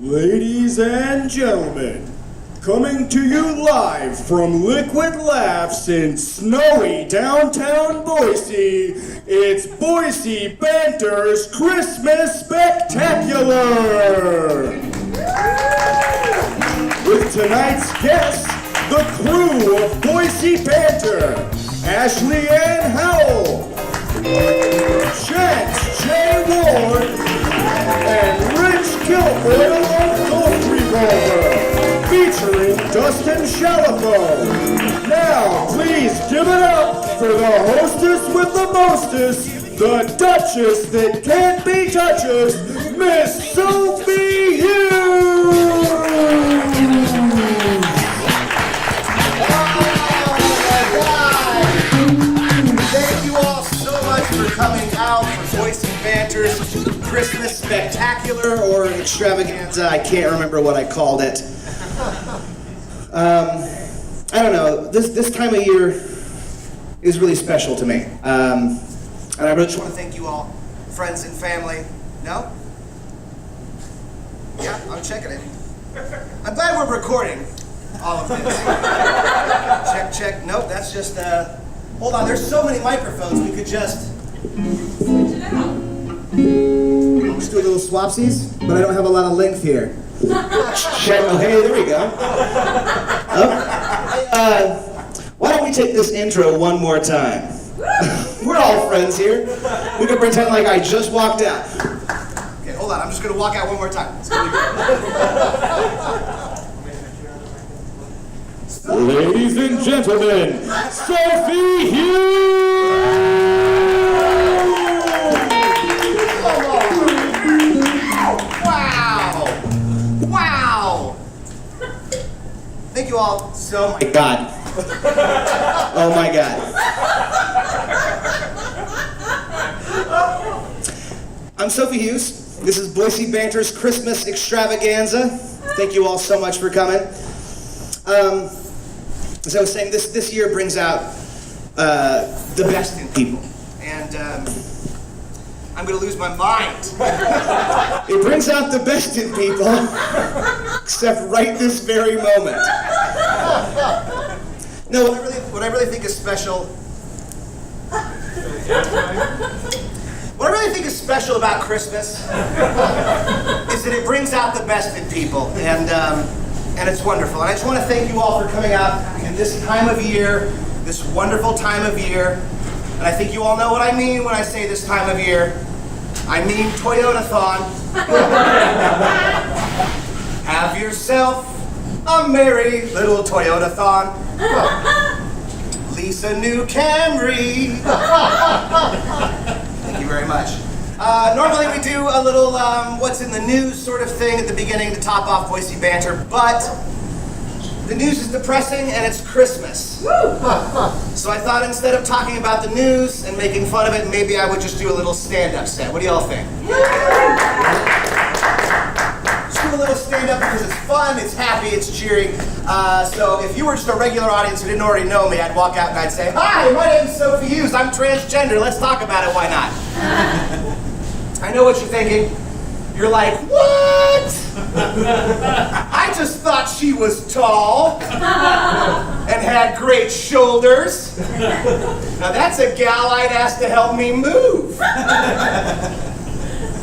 Ladies and gentlemen, coming to you live from Liquid Laughs in snowy downtown Boise, it's Boise Banter's Christmas Spectacular! With tonight's guests, the crew of Boise Banter, Ashley Ann Howell, Chance J. Ward, and Rich Kilfoyle of Ghost Revolver, featuring Dustin Shalafo. Now, please give it up for the hostess with the mostest, the Duchess that can't be touches, Miss Sophie Hughes! Thank you all so much for coming out for Boise Banter's Christmas Spectacular or Extravaganza. I can't remember what I called it. I don't know. This time of year is really special to me. And I really just want to thank you all, friends and family. No? Yeah, I'm checking it. I'm glad we're recording all of this. Check. Nope, that's just, hold on, there's so many microphones, we could just switch it out. Just do a little swapsies, but I don't have a lot of length here. Check, oh hey, there we go. Why don't we take this intro one more time? We're all friends here. We can pretend like I just walked out. Okay, hold on, I'm just gonna walk out one more time. It's gonna be good. Ladies and gentlemen, Sophie Hughes! Wow! Thank you all so much. Oh my God. Oh my God. I'm Sophie Hughes. This is Boise Banter's Christmas Extravaganza. Thank you all so much for coming. As I was saying, this year brings out the best in people. And I'm going to lose my mind. It brings out the best in people, except right this very moment. No, what I really think is special. What I really think is special about Christmas is that it brings out the best in people, and it's wonderful. And I just want to thank you all for coming out in this time of year, this wonderful time of year. And I think you all know what I mean when I say this time of year. I mean Toyota-thon. Have yourself a merry little Toyota-thon. Lease a new Camry. Thank you very much. Normally we do a little what's in the news sort of thing at the beginning to top off Boise Banter, but the news is depressing and it's Christmas. So I thought instead of talking about the news and making fun of it, maybe I would just do a little stand-up set. What do y'all think? Just do a little stand-up because it's fun, it's happy, it's cheering. So if you were just a regular audience who didn't already know me, I'd walk out and I'd say, "Hi, my name's Sophie Hughes, I'm transgender, let's talk about it, why not?" I know what you're thinking. You're like, "What? I just thought she was tall and had great shoulders. Now that's a gal I'd ask to help me move."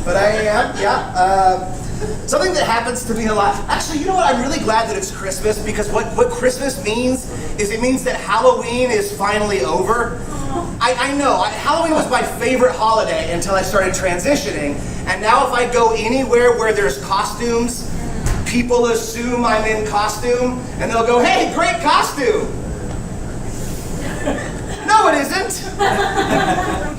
But I am, yeah. Something that happens to me a lot. Actually, you know what? I'm really glad that it's Christmas because what Christmas means is it means that Halloween is finally over. I know, Halloween was my favorite holiday until I started transitioning, and now if I go anywhere where there's costumes, people assume I'm in costume, and they'll go, "Hey, great costume!" No, it isn't.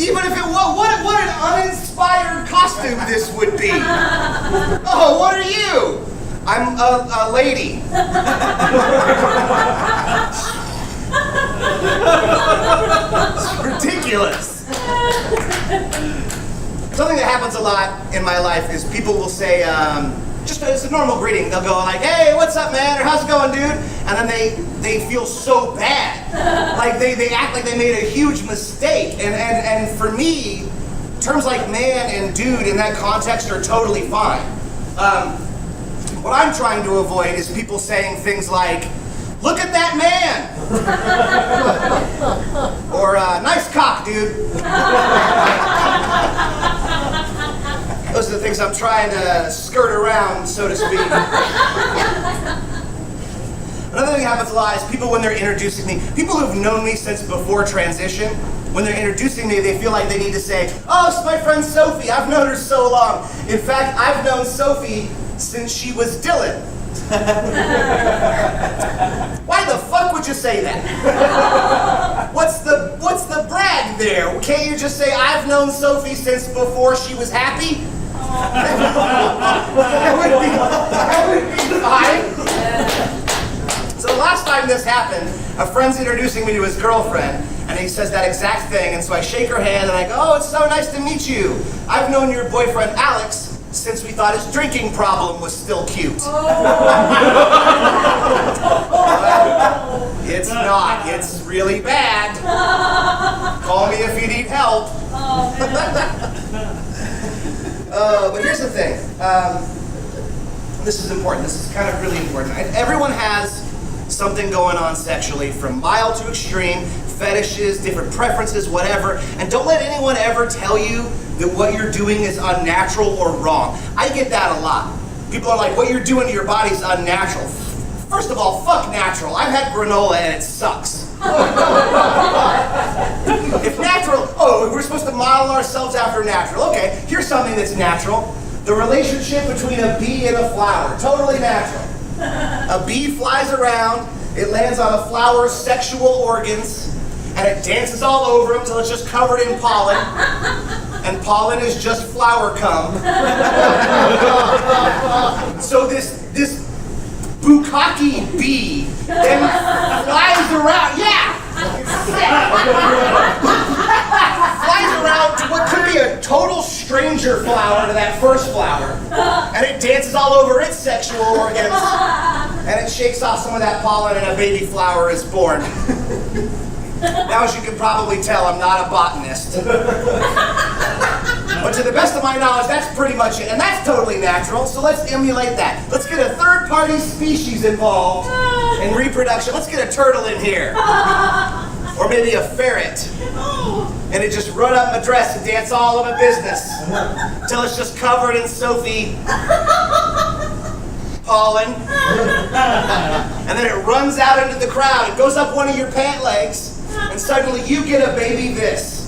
Even if it was, what an uninspired costume this would be. Oh, what are you? I'm a lady. It's ridiculous. Something that happens a lot in my life is people will say, just as a normal greeting, they'll go like, "Hey, what's up, man?" or "How's it going, dude?" And then they feel so bad. Like they act like they made a huge mistake. And for me, terms like man and dude in that context are totally fine. What I'm trying to avoid is people saying things like, "Look at that man!" Or, "Nice cock, dude." Those are the things I'm trying to skirt around, so to speak. Another thing that happens a lot is people, when they're introducing me, people who've known me since before transition, when they're introducing me, they feel like they need to say, "Oh, it's my friend Sophie. I've known her so long. In fact, I've known Sophie since she was Dylan." Why the fuck would you say that? What's the brag there? Can't you just say, "I've known Sophie since before she was happy"? That would be fine. So the last time this happened, a friend's introducing me to his girlfriend, and he says that exact thing, and so I shake her hand and I go, "Oh, it's so nice to meet you. I've known your boyfriend Alex since we thought his drinking problem was still cute." It's not. It's really bad. Call me if you need help. But here's the thing. This is important. This is kind of really important. Everyone has something going on sexually, from mild to extreme, fetishes, different preferences, whatever. And don't let anyone ever tell you that what you're doing is unnatural or wrong. I get that a lot. People are like, "What you're doing to your body is unnatural." First of all, fuck natural. I've had granola and it sucks. If natural, we're supposed to model ourselves after natural. Okay, here's something that's natural. The relationship between a bee and a flower. Totally natural. A bee flies around, it lands on a flower's sexual organs, and it dances all over them until it's just covered in pollen. And pollen is just flower cum. So this bukkake bee then flies around, flies around to what could be a total stranger flower to that first flower, and it dances all over its sexual organs, and it shakes off some of that pollen, and a baby flower is born. Now, as you can probably tell, I'm not a botanist. But to the best of my knowledge, that's pretty much it. And that's totally natural, so let's emulate that. Let's get a third-party species involved in reproduction. Let's get a turtle in here. Or maybe a ferret. And it just run up my dress and dance all over business. Until it's just covered in Sophie pollen. And then it runs out into the crowd. It goes up one of your pant legs. And suddenly you get a baby this.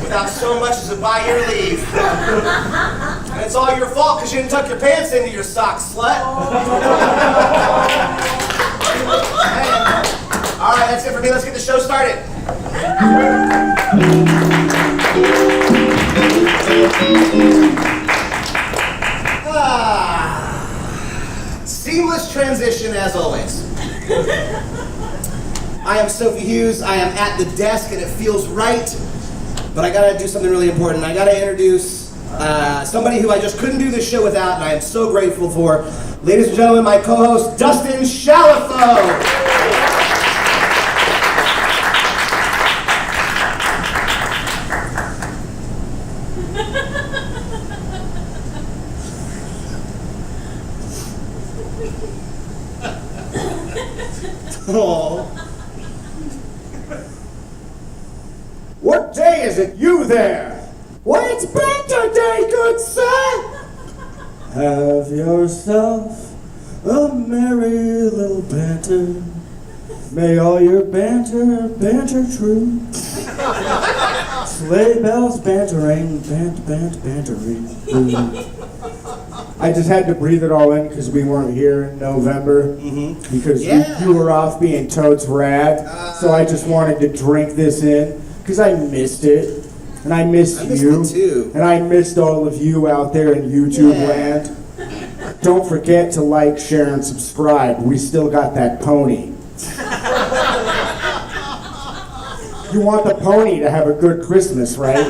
Without so much as a by your leave. And it's all your fault because you didn't tuck your pants into your socks, slut. All right, that's it for me. Let's get the show started. Seamless transition as always. I am Sophie Hughes. I am at the desk and it feels right. But I gotta do something really important. I gotta introduce somebody who I just couldn't do this show without, and I am so grateful for. Ladies and gentlemen, my co-host, Dustin Shalafo. Oh. What day is it, you there? Why, it's banter day, good sir! Have yourself a merry little banter. May all your banter true. Sleigh bells bantering, bantering. I just had to breathe it all in because we weren't here in November. Because you were off being totes rad. So I just wanted to drink this in. Because I missed it, and I missed you, it too. And I missed all of you out there in YouTube land. Don't forget to like, share, and subscribe. We still got that pony. You want the pony to have a good Christmas, right?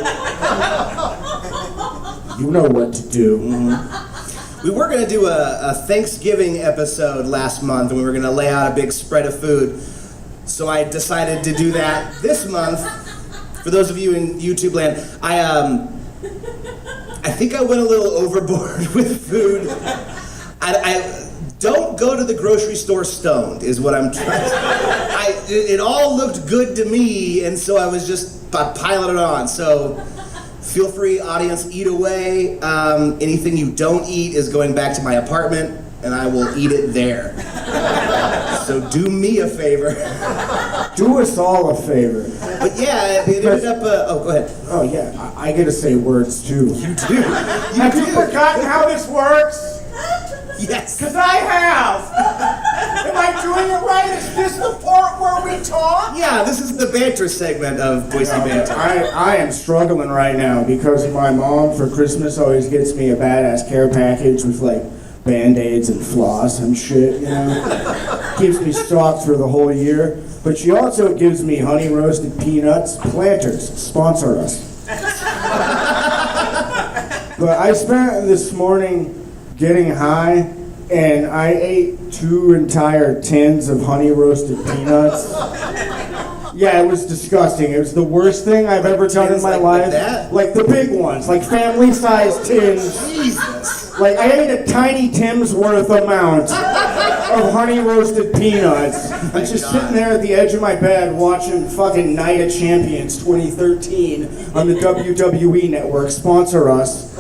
You know what to do. We were going to do a Thanksgiving episode last month, and we were going to lay out a big spread of food. So I decided to do that this month. For those of you in YouTube land, I think I went a little overboard with food. don't go to the grocery store stoned, is what I'm trying to... It all looked good to me, and so I was just piling it on. So feel free, audience, eat away. Anything you don't eat is going back to my apartment, and I will eat it there. So do me a favor. Do us all a favor. But yeah, it ended up... go ahead. Oh yeah, I get to say words too. You do. Have you forgotten how this works? Yes. Because I have. Am I doing it right? Is this the part where we talk? Yeah, this is the banter segment of Boise Banter. I am struggling right now because my mom for Christmas always gets me a badass care package with like Band-Aids and floss and shit, you know? Keeps me stocked for the whole year. But she also gives me honey roasted peanuts. Planters, sponsor us. But I spent this morning getting high, and I ate 2 entire tins of honey roasted peanuts. Yeah, it was disgusting. It was the worst thing I've ever done in my life. Like the big ones, like family-sized tins. Jesus. Like I ate a tiny Tim's worth amount of honey roasted peanuts. I'm just sitting there at the edge of my bed watching fucking Night of Champions 2013 on the WWE network. Sponsor us.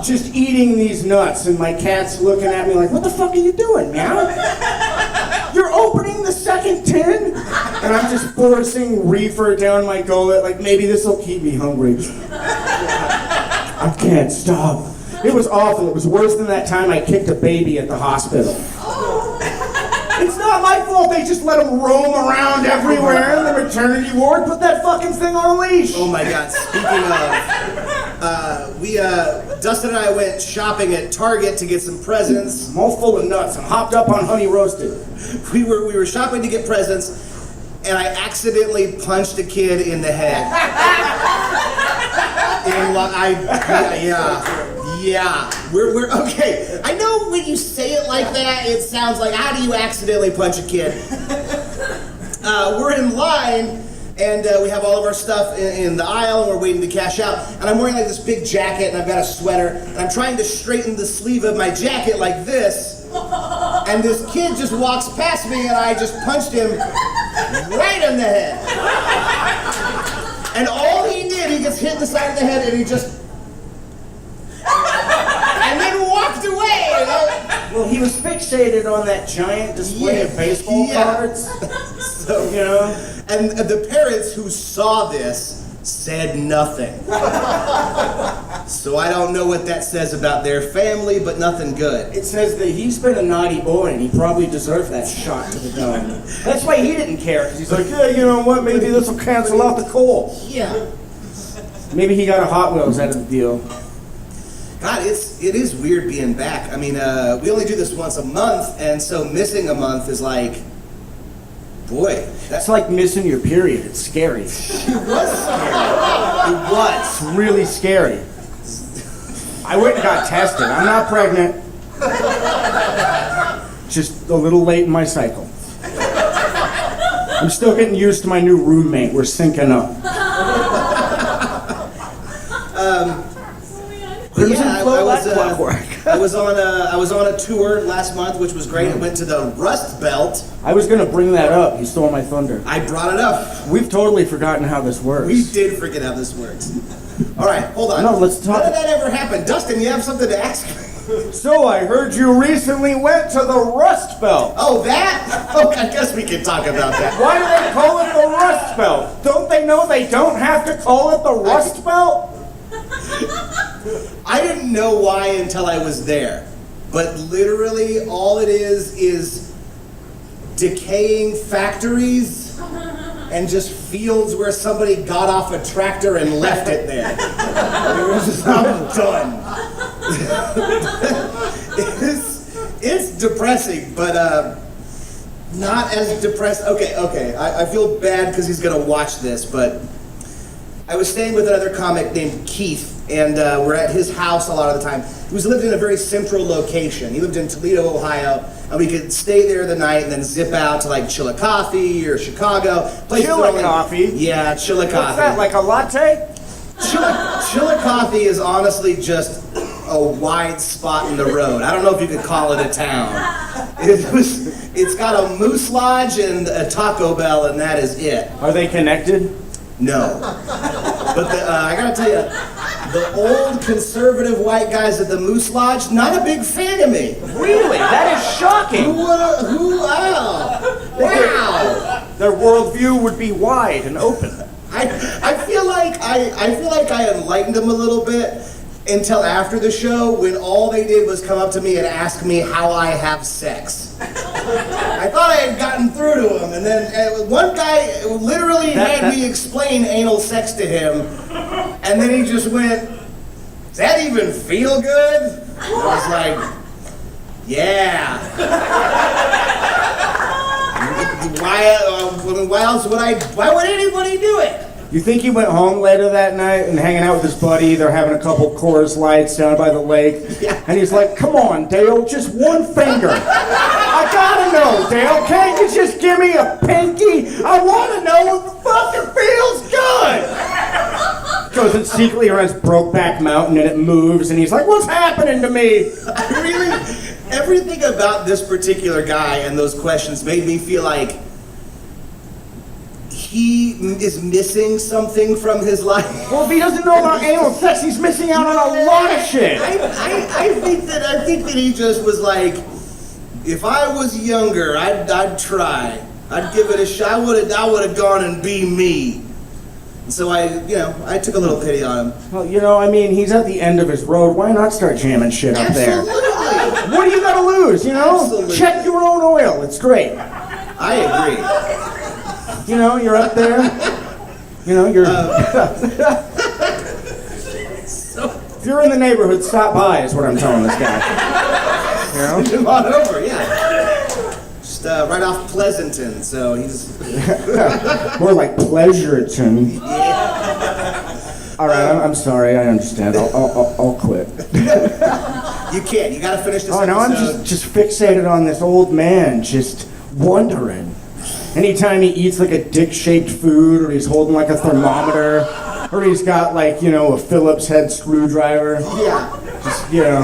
Just eating these nuts, and my cat's looking at me like, what the fuck are you doing, meow? You're opening the second tin? And I'm just forcing reefer down my gullet, like maybe this will keep me hungry. I can't stop. It was awful. It was worse than that time I kicked a baby at the hospital. It's not my fault they just let them roam around everywhere in the maternity ward. Put that fucking thing on a leash. Oh my God, speaking of, Dustin and I went shopping at Target to get some presents. I'm all full of nuts. I'm hopped up on honey roasted. We were shopping to get presents, and I accidentally punched a kid in the head. Yeah. We're okay. I know when you say it like that, it sounds like, how do you accidentally punch a kid? We're in line, and we have all of our stuff in the aisle, and we're waiting to cash out. And I'm wearing like this big jacket, and I've got a sweater, and I'm trying to straighten the sleeve of my jacket like this. And this kid just walks past me, and I just punched him right in the head. And all he did, he gets hit in the side of the head, and he just... and then walked away. Well, he was fixated on that giant display of baseball cards. So, you know? And the parents who saw this said nothing. So I don't know what that says about their family, but nothing good. It says that he's been a naughty boy and he probably deserved that shot to the dome. That's why he didn't care, because he's like, yeah, you know what, maybe this will cancel out the coal. Yeah. Maybe he got a Hot Wheels out of the deal. God, it is weird being back. I mean, we only do this once a month, and so missing a month is like, boy. That's like missing your period. It's scary. It was scary. It was. It's really scary. I went and got tested. I'm not pregnant. Just a little late in my cycle. I'm still getting used to my new roommate. We're syncing up. I was on a tour last month, which was great. I went to the Rust Belt. I was gonna bring that up. You stole my thunder. I brought it up. We've totally forgotten how this works. We did forget how this works. All right, hold on. No, let's talk. How did that ever happen? Dustin, you have something to ask me? So I heard you recently went to the Rust Belt. Oh, that? Oh, I guess we can talk about that. Why do they call it the Rust Belt? Don't they know they don't have to call it the Rust Belt? I didn't know why until I was there. But literally all it is decaying factories and just fields where somebody got off a tractor and left it there. It was just, I'm done. It's depressing, but not as depressed. Okay. I feel bad because he's gonna watch this, but I was staying with another comic named Keith, and we're at his house a lot of the time. He lived in a very central location. He lived in Toledo, Ohio, and we could stay there the night and then zip out to like Chillicothe or Chicago. Chillicothe? Yeah, Chillicothe. What's that, like a latte? Chillicothe is honestly just a wide spot in the road. I don't know if you could call it a town. It's got a Moose Lodge and a Taco Bell, and that is it. Are they connected? No. But I gotta tell you, the old conservative white guys at the Moose Lodge, not a big fan of me. Really? That is shocking. Wow. Their worldview would be wide and open. I feel like I enlightened them a little bit until after the show, when all they did was come up to me and ask me how I have sex. I thought I had gotten through to him, and then one guy literally had me explain anal sex to him, and then he just went, "Does that even feel good?" I was like, "Yeah." Why would anybody do it? You think he went home later that night and hanging out with his buddy? They're having a couple Coors Lights down by the lake. Yeah. And he's like, "Come on, Dale, just one finger. I gotta know, Dale. Can't you just give me a pinky? I want to know if it fucking feels good." Goes and secretly runs Brokeback Mountain and it moves and he's like, "What's happening to me?" Really, everything about this particular guy and those questions made me feel like he is missing something from his life. Well, if he doesn't know about anal sex, he's missing out on a lot of shit. I think that he just was like, if I was younger, I'd try. I'd give it a shot. I would have gone and be me. And so I took a little pity on him. Well, I mean, he's at the end of his road. Why not start jamming shit up there? Absolutely. What do you got to lose, Absolutely. Check your own oil. It's great. I agree. You're up there. You're... If you're in the neighborhood, stop by is what I'm telling this guy. Come on over, yeah. Just right off Pleasanton, so he's... More like Pleasureton. All right, I'm sorry. I understand. I'll quit. You can't. You got to finish this Oh, no, I'm episode. just fixated on this old man, just wondering. Anytime he eats like a dick-shaped food, or he's holding like a thermometer, or he's got like, a Phillips head screwdriver. Yeah.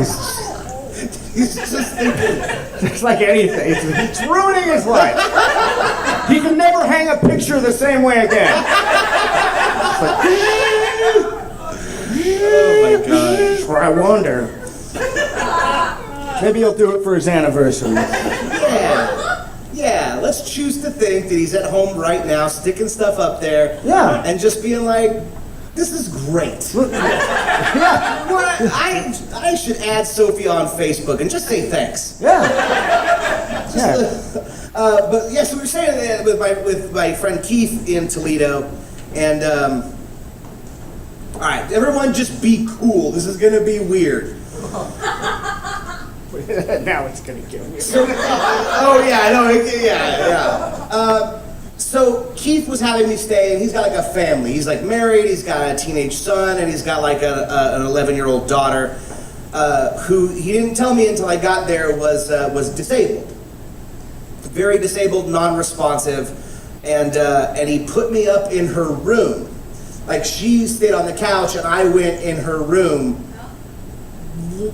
He's just thinking. It's like anything. It's ruining his life. He can never hang a picture the same way again. It's like, Oh my God. or I wonder. Maybe he'll do it for his anniversary. Yeah, let's choose to think that he's at home right now, sticking stuff up there. Yeah. And just being like, this is great. Yeah. Well, I should add Sophie on Facebook and just say thanks. Yeah. But yeah, so we were saying that with my friend Keith in Toledo, and all right, everyone just be cool. This is gonna be weird. Now it's gonna kill me. Oh yeah, I know. Yeah. So Keith was having me stay, and he's got like a family. He's like married. He's got a teenage son, and he's got like an 11-year-old daughter, who he didn't tell me until I got there was disabled, very disabled, non-responsive, and he put me up in her room. Like she stayed on the couch, and I went in her room.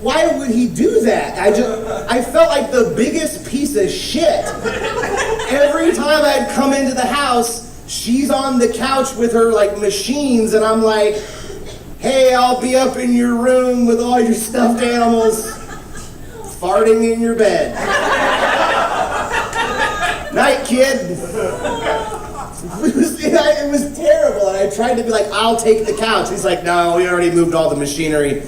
Why would he do that? I felt like the biggest piece of shit. Every time I'd come into the house, she's on the couch with her like machines, and I'm like, hey, I'll be up in your room with all your stuffed animals farting in your bed. Night, kid. It was terrible, and I tried to be like, I'll take the couch. He's like, no, we already moved all the machinery.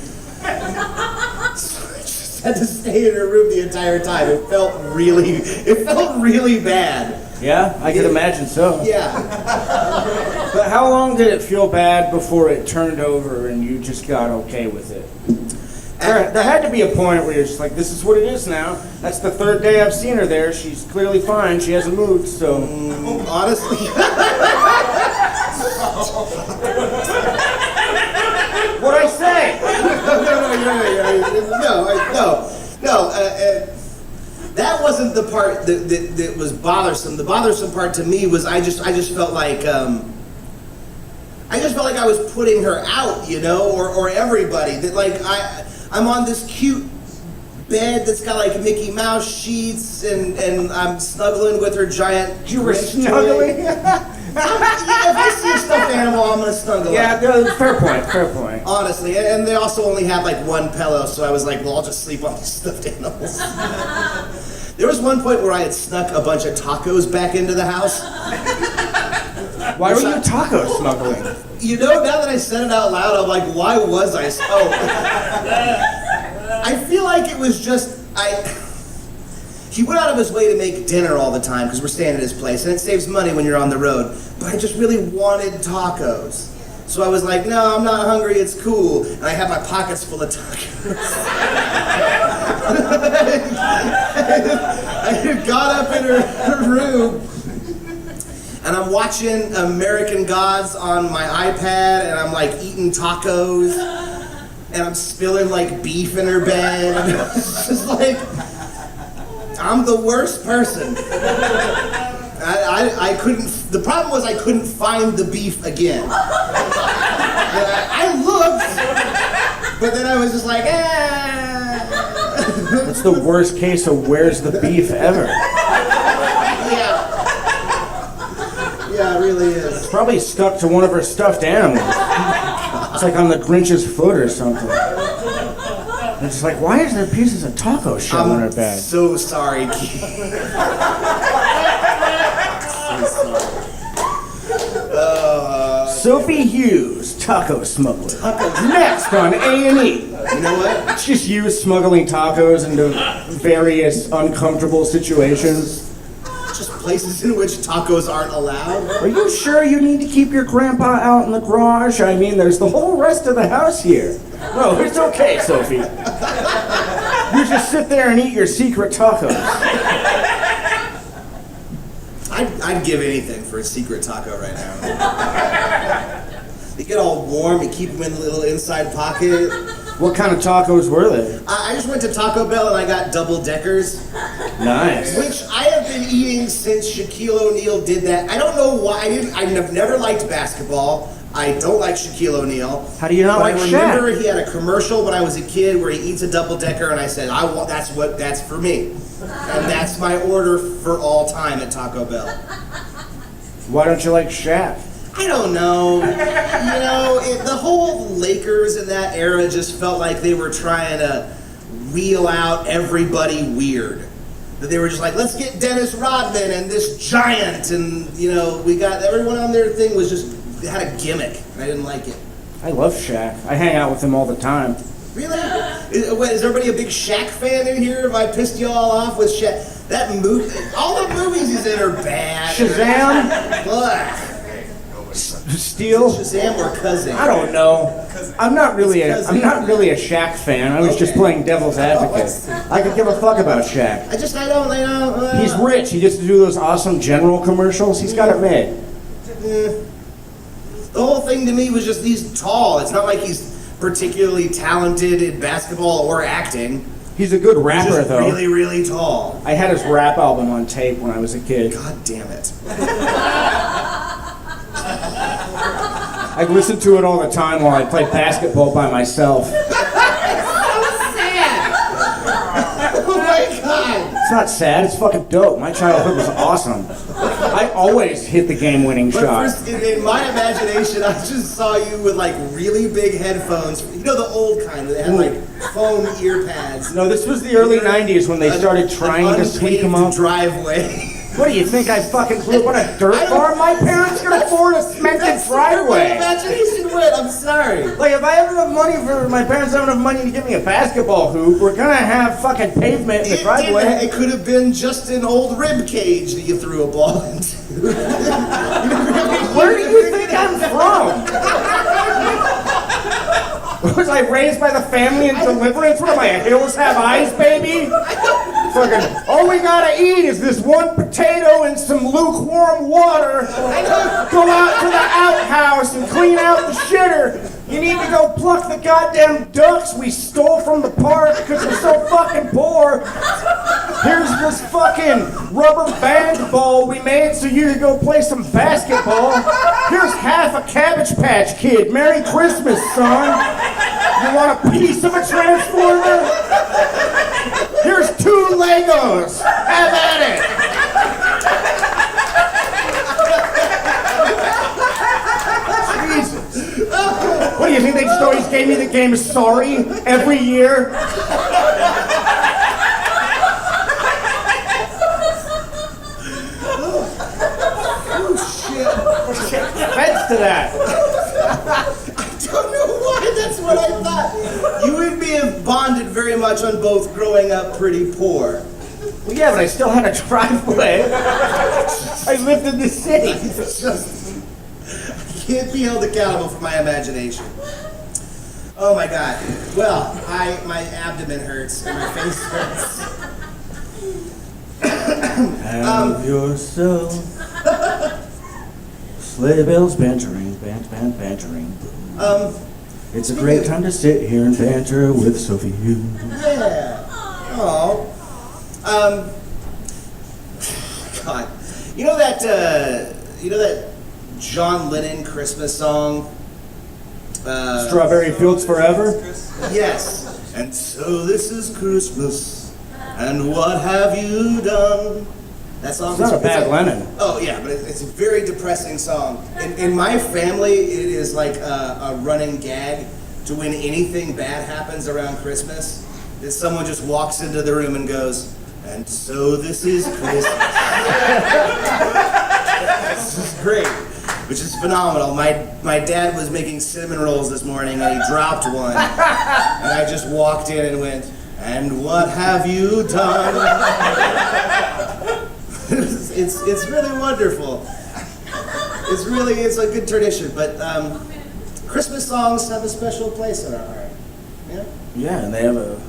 Had to stay in her room the entire time. It felt really bad. Yeah, I could imagine so. Yeah. But how long did it feel bad before it turned over and you just got okay with it? There had to be a point where you're just like, this is what it is now. That's the third day I've seen her there. She's clearly fine. She hasn't moved, so... Honestly. What'd I say? No. That wasn't the part that was bothersome. The bothersome part to me was I just felt like I was putting her out, or everybody. That like I'm on this cute bed that's got like Mickey Mouse sheets, and I'm snuggling with her giant. You were Grinch snuggling? toy. If I see a stuffed animal, I'm gonna snuggle. Yeah, fair point. Honestly, and they also only had like one pillow, so I was like, well, I'll just sleep on these stuffed animals. There was one point where I had snuck a bunch of tacos back into the house. Why were you taco smuggling? You know, now that I said it out loud, I'm like, why was I? I feel like it was just, he went out of his way to make dinner all the time because we're staying at his place, and it saves money when you're on the road. But I just really wanted tacos. So I was like, no, I'm not hungry, it's cool. And I had my pockets full of tacos. I had got up in her room, and I'm watching American Gods on my iPad, and I'm like eating tacos, and I'm spilling like beef in her bed. And it's just like, I'm the worst person. I couldn't, the problem was I couldn't find the beef again. I looked, but then I was just like, That's the worst case of where's the beef ever. Yeah, it really is. It's probably stuck to one of her stuffed animals. It's like on the Grinch's foot or something. And it's like, why is there pieces of taco shell in her bed? So sorry, Keith. Sophie Hughes, taco smuggler. Next on A&E. You know what? It's just you smuggling tacos into various uncomfortable situations. Just places in which tacos aren't allowed. Are you sure you need to keep your grandpa out in the garage? I mean, there's the whole rest of the house here. No, it's okay, Sophie. You just sit there and eat your secret tacos. I'd give anything for a secret taco right now. They get all warm, you keep them in the little inside pocket. What kind of tacos were they? I just went to Taco Bell and I got double deckers. Nice. Which I have been eating since Shaquille O'Neal did that. I don't know why. I've never liked basketball. I don't like Shaquille O'Neal. How do you not like Shaq? I remember he had a commercial when I was a kid where he eats a double decker, and I said, that's for me. And that's my order for all time at Taco Bell. Why don't you like Shaq? I don't know. You know, the whole Lakers in that era just felt like they were trying to wheel out everybody weird. That they were just like, let's get Dennis Rodman and this giant, and you know, we got everyone on their thing was just had a gimmick, and I didn't like it. I love Shaq. I hang out with him all the time. Really? Is everybody a big Shaq fan in here? Have I pissed you all off with Shaq? That movie, all the movies he's in are bad. Shazam? Ugh. Steel? Shazam or Cousin? I don't know. I'm not really a Shaq fan. I was just playing devil's advocate. I could give a fuck about Shaq. I don't, you know. He's rich. He gets to do those awesome General commercials. He's got it made. The whole thing to me was just he's tall. It's not like he's particularly talented in basketball or acting. He's a good rapper, He's just though. really, really tall. I had his rap album on tape when I was a kid. God damn it. I listened to it all the time while I played basketball by myself. It's not sad, it's fucking dope. My childhood was awesome. I always hit the game-winning shot. In my imagination, I just saw you with like really big headphones. You know the old kind that had like foam ear pads. No, this was the early 90s when they started trying to tweak them up. Driveway. What do you think, I fucking grew up on a dirt farm? My parents could afford a cemented driveway. My imagination went, I'm sorry. Like, if I have enough money my parents have enough money to give me a basketball hoop, we're gonna have fucking pavement in the driveway. It could have been just an old rib cage that you threw a ball into. Where do you think I'm from? Was I raised by the family in Deliverance? What am I, a Hills Have Eyes baby? Fucking, all we gotta eat is this one potato and some lukewarm water. Go out to the outhouse and clean out the shitter. You need to go pluck the goddamn ducks we stole from the park because we're so fucking poor. Here's this fucking rubber band ball we made so you could go play some basketball. Here's half a Cabbage Patch Kid. Merry Christmas, son. You want a piece of a transformer? Here's 2 Legos. Have at it. Jesus. What do you think? They just always gave me the game Sorry every year? Offense to that. I don't know why that's what I thought. You and me have bonded very much on both growing up pretty poor. Well, yeah, but I still had a driveway. I lived in the city. I can't be held accountable for my imagination. Oh my God. Well, my abdomen hurts and my face hurts. Have yourself sleigh bells bantering, bantering. It's a great time to sit here and banter with Sophie Hughes. Yeah. Oh. God. You know that John Lennon Christmas song? Strawberry Fields Forever? Yes. And so this is Christmas, and what have you done? That song. It's not a bad Lennon. Oh yeah, but it's a very depressing song. In my family, it is like a running gag to when anything bad happens around Christmas, that someone just walks into the room and goes, and so this is Christmas. This is great, which is phenomenal. My dad was making cinnamon rolls this morning and he dropped one, and I just walked in and went, and what have you done? It's really wonderful. It's a good tradition, but Christmas songs have a special place in our heart. Yeah? Yeah, and they have a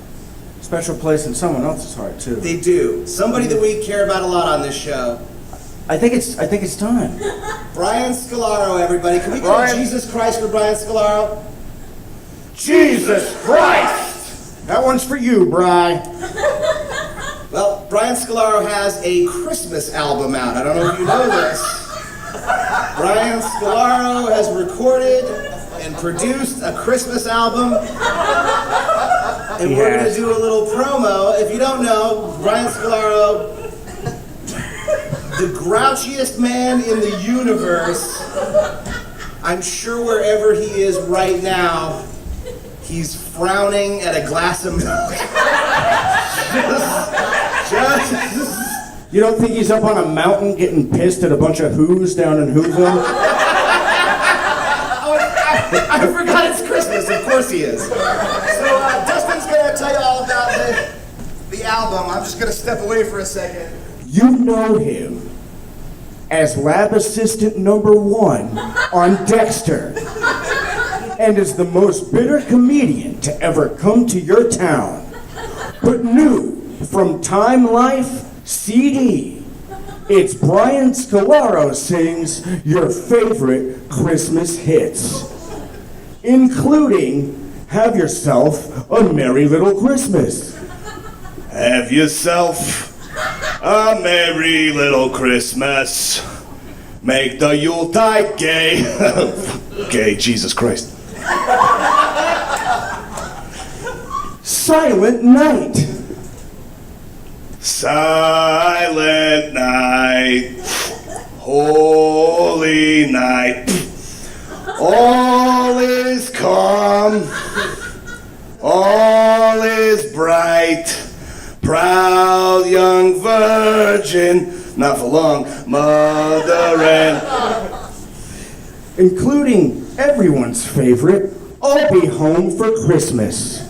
special place in someone else's heart too. They do. Somebody that we care about a lot on this show. I think it's time. Brian Scalaro, everybody. Can we go to Jesus Christ for Brian Scalaro? Jesus Christ! That one's for you, Bri. Well, Brian Scalaro has a Christmas album out. I don't know if you know this. Brian Scalaro has recorded and produced a Christmas album. And we're going to do a little promo. If you don't know, Brian Scalaro, the grouchiest man in the universe. I'm sure wherever he is right now, he's frowning at a glass of milk. You don't think he's up on a mountain getting pissed at a bunch of who's down in Whoville? I forgot it's Christmas. Of course he is. So Dustin's going to tell you all about the album. I'm just going to step away for a second. You know him as lab assistant number 1 on Dexter, and as the most bitter comedian to ever come to your town. But new from Time Life CD, it's Brian Scalaro sings your favorite Christmas hits, including Have Yourself a Merry Little Christmas. Have yourself a merry little Christmas. Make the Yuletide gay. Gay, Jesus Christ. Silent Night. Silent night. Holy night. All is calm. All is bright. Proud young virgin, not for long, mother and... Including everyone's favorite, I'll Be Home for Christmas.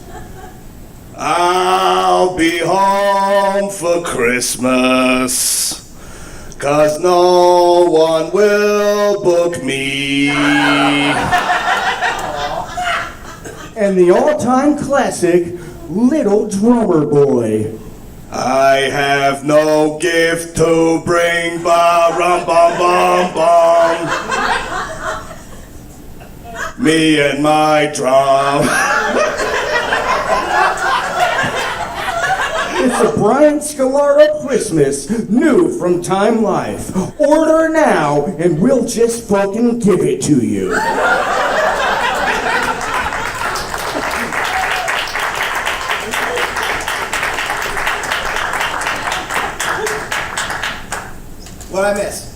I'll be home for Christmas, 'cause no one will book me. And the all-time classic, Little Drummer Boy. I have no gift to bring, ba-rum-bum-bum-bum. Me and my drum. It's a Brian Scalaro Christmas, new from Time Life. Order now, and we'll just fucking give it to you. What I miss?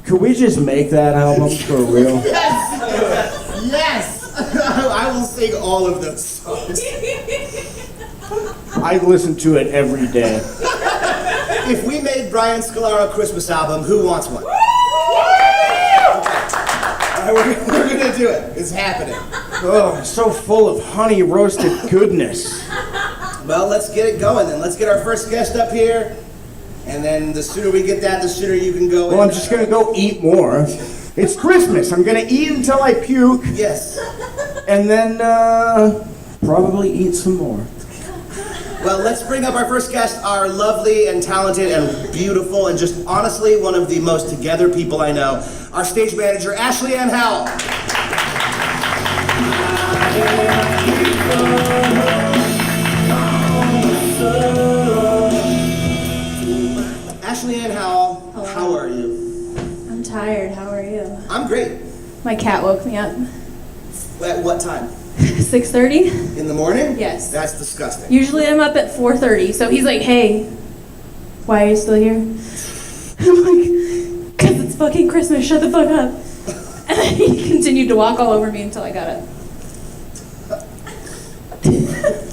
Could we just make that album for real? Yes! Yes! I will sing all of those songs. I listen to it every day. If we made Brian Scalaro a Christmas album, who wants one? Okay. All right, we're gonna do it. It's happening. Oh, so full of honey roasted goodness. Well, let's get it going then. Let's get our first guest up here. And then the sooner we get that, the sooner you can go. Well, I'm just gonna go eat more. It's Christmas. I'm gonna eat until I puke, Yes. and then probably eat some more. Well, let's bring up our first guest, our lovely and talented and beautiful and just honestly one of the most together people I know, our stage manager, Ashley Ann Howell. Ashley Ann Howell, Hello. how are you? I'm tired. How are you? I'm great. My cat woke me up. At what time? 6:30. In the morning? Yes. That's disgusting. Usually I'm up at 4:30. So he's like, "Hey, why are you still here?" I'm like, "Cause it's fucking Christmas. Shut the fuck up." And then he continued to walk all over me until I got up.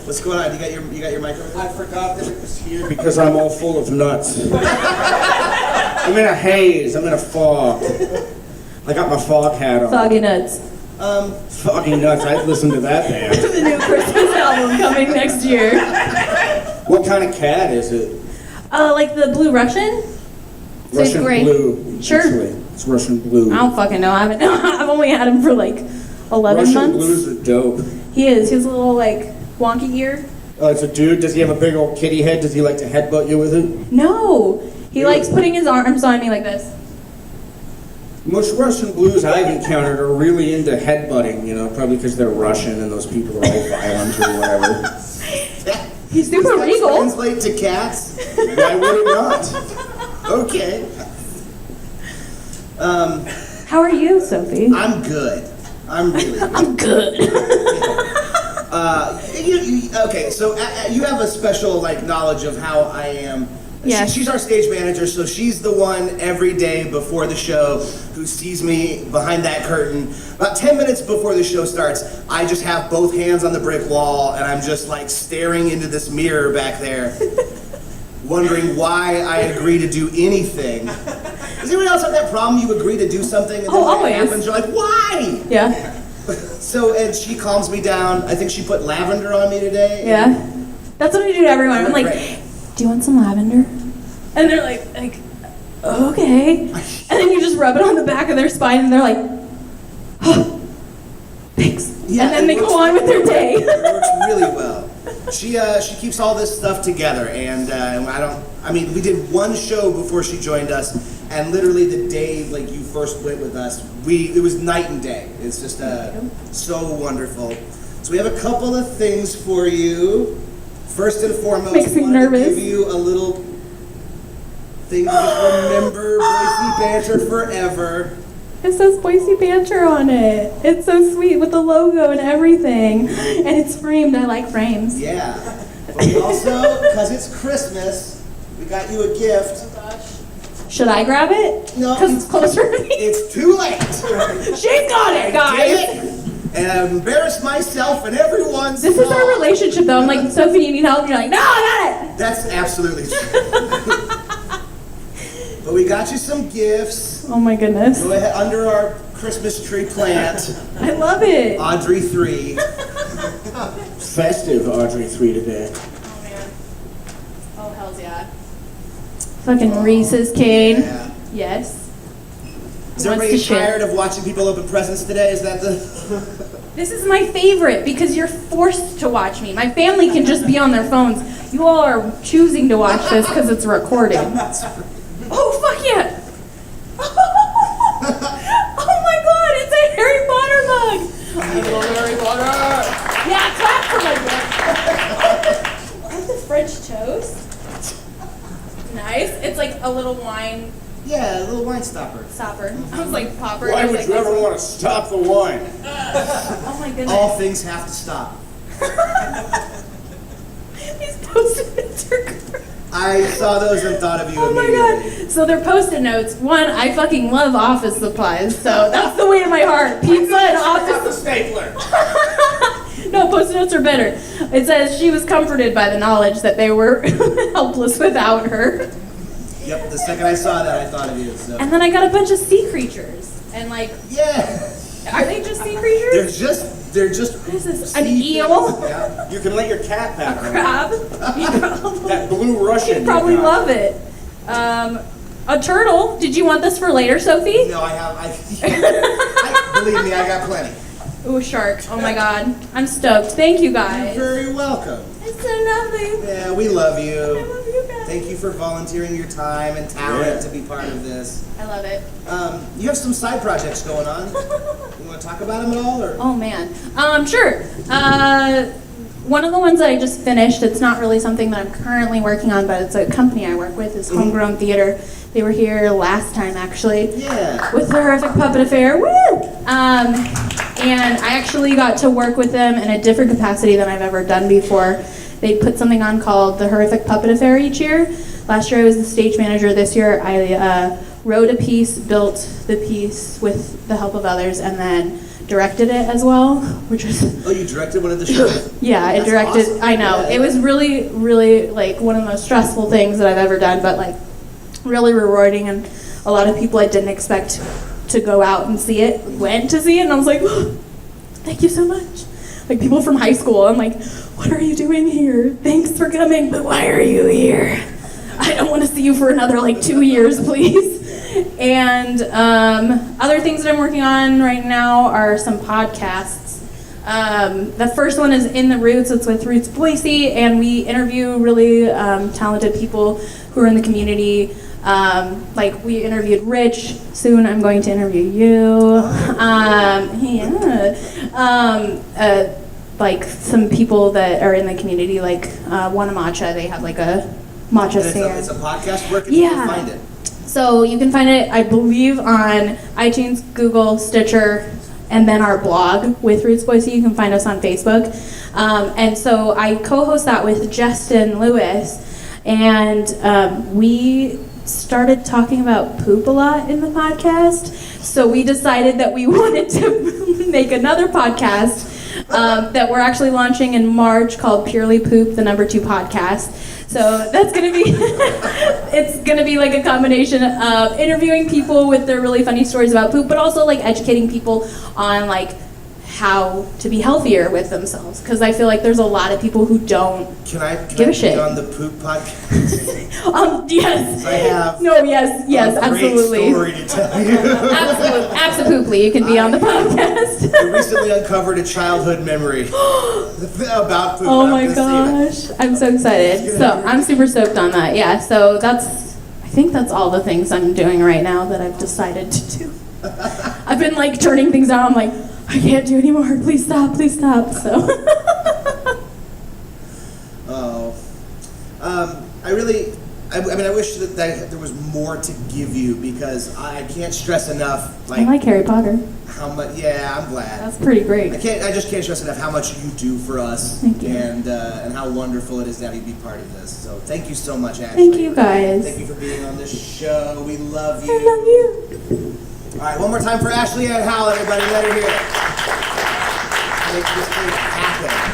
What's going on? You got your microphone? I forgot that it was here because I'm all full of nuts. I'm in a haze. I'm in a fog. I got my fog hat on. Foggy Nuts. Foggy nuts. I'd listen to that band. The new Christmas album coming next year. What kind of cat is it? Like the Blue Russian. So he's Russian great. blue. Sure. Actually. It's Russian blue. I don't fucking know. I've only had him for like 11 Russian months. blues are dope. He is. He has a little like wonky ear. Oh, it's a dude. Does he have a big old kitty head? Does he like to headbutt you with it? No. He Really? likes putting his arms on me like this. Most Russian blues I've encountered are really into headbutting, you know, probably because they're Russian and those people are all violent or whatever. He's super Does that regal. translate to cats? Why would it not? Okay. How are you, Sophie? I'm good. I'm really good. I'm good. Okay, so you have a special like knowledge of how I am. Yes. She's our stage manager, so she's the one every day before the show who sees me behind that curtain. About 10 minutes before the show starts, I just have both hands on the brick wall and I'm just like staring into this mirror back there, wondering why I agree to do anything. Does anyone else have that problem? You agree to do something and then when always. it happens, you're like, why? Yeah. So, and she calms me down. I think she put lavender on me today. Yeah. That's what I do to everyone. I'm like, Right. do you want some lavender? And they're like, okay. And then you just rub it on the back of their spine and they're like, oh, thanks. Yeah, and then it they works- go on with their day. It works really well. She keeps all this stuff together, and we did one show before she joined us, and literally the day like you first went with us, it was night and day. It's just so wonderful. So we have a couple of things for you. First and foremost, Makes me wanted to nervous. give you a little thing to just remember Boise Banter forever. It says Boise Banter on it. It's so sweet with the logo and everything. And it's framed. I like frames. Yeah. But we also, because it's Christmas, we got you a gift. Should I grab it? No, Because it's closer to me. It's too late. She's got it, guys. Damn it. And I embarrassed myself and everyone. This is our relationship, though. I'm like, Sophie, you need help? And you're like, no, I got it. That's absolutely true. But we got you some gifts. Oh my goodness. Go ahead, under our Christmas tree plant, I love it. Audrey 3. Festive Audrey 3 today. Oh man. Oh hells yeah. Fucking Reese's cane. Yeah. Yes. Is Wants everybody to share. tired of watching people open presents today? Is that the... This is my favorite because you're forced to watch me. My family can just be on their phones. You all are choosing to watch this because it's recorded. Oh fuck yeah! Oh my god, it's a Harry Potter mug! I love Harry Potter! Yeah, clap for my book! I like the French toast. Nice. It's like a little wine Yeah, a little wine stopper. stopper. I was like popper. and Why I was would like, you ever want to stop the wine? Oh my goodness. All things have to stop. These post-its are great. I saw those and thought of you Oh my immediately. god. So they're Post-it notes. One, I fucking love office supplies, so that's the way to my heart. Pizza and office. Stapler. No, Post-it notes are better. It says she was comforted by the knowledge that they were helpless without her. Yep, the second I saw that, I thought of you. So. And then I got a bunch of sea creatures. And like, Yeah. are they just sea creatures? They're just. What is this? sea An eel? things. Yeah. You can let your cat back on. Crab? You probably, That blue Russian. you'd probably you got. love it. A turtle. Did you want this for later, Sophie? No, I have. Believe me, I got plenty. Ooh, a shark. Oh my god. I'm stoked. Thank you guys. You're very welcome. It's so lovely. Yeah, we love I you. love you guys. Thank you for volunteering your time and talent to be part of this. I love it. You have some side projects going on. You want to talk about them at all, or? Oh man. Sure. One of the ones that I just finished, it's not really something that I'm currently working on, but it's a company I work with, is Homegrown Theater. They were here last time, actually. Yeah. With the Horrific Puppet Affair. Woo! And I actually got to work with them in a different capacity than I've ever done before. They put something on called the Horrific Puppet Affair each year. Last year I was the stage manager. This year I wrote a piece, built the piece with the help of others, and then directed it as well, which was... Oh, you directed one of the shows? Yeah, I That's directed, awesome. I know. Yeah. It was really, really, like, one of the most stressful things that I've ever done, but, like, really rewarding, and a lot of people I didn't expect to go out and see it went to see it, and I was like, oh, thank you so much. Like, people from high school, I'm like, what are you doing here? Thanks for coming, but why are you here? I don't want to see you for another, like, 2 years, please. And other things that I'm working on right now are some podcasts. The first one is In the Roots. It's with Roots Boise, and we interview really talented people who are in the community. Like we interviewed Rich. Soon I'm going to interview you. Like some people that are in the community, like Wanna Matcha. They have like a matcha stand. It's a podcast. Where can Yeah. people find it? So you can find it, I believe, on iTunes, Google, Stitcher, and then our blog with Roots Boise. You can find us on Facebook. And so I co-host that with Justin Lewis, and we started talking about poop a lot in the podcast. So we decided that we wanted to make another podcast that we're actually launching in March called Purely Poop, the #2 podcast. So that's gonna be, it's gonna be like a combination of interviewing people with their really funny stories about poop, but also like educating people on like how to be healthier with themselves. Because I feel like there's a lot of people who don't Can I give a be shit. on the poop podcast? Yes. I have No, yes, a absolutely. great story to tell you. Absolutely, you can be on the podcast. I recently uncovered a childhood memory about poop. Oh I'm my gonna save it. gosh, I'm so excited. So I'm super stoked on that. Yeah, so I think that's all the things I'm doing right now that I've decided to do. I've been like turning things down. I'm like, I can't do anymore. Please stop, please stop. So. I wish that there was more to give you, because I can't stress enough, I like Harry Potter. how much. Yeah, I'm glad. That's pretty great. I just can't stress enough how much you do for us, Thank you. and how wonderful it is to have you be part of this. So thank you so much, Ashley. Thank you guys. Thank you for being on this show. We love you. I love you. All right, one more time for Ashley and Hal, everybody. Let her hear it. Make this thing happen.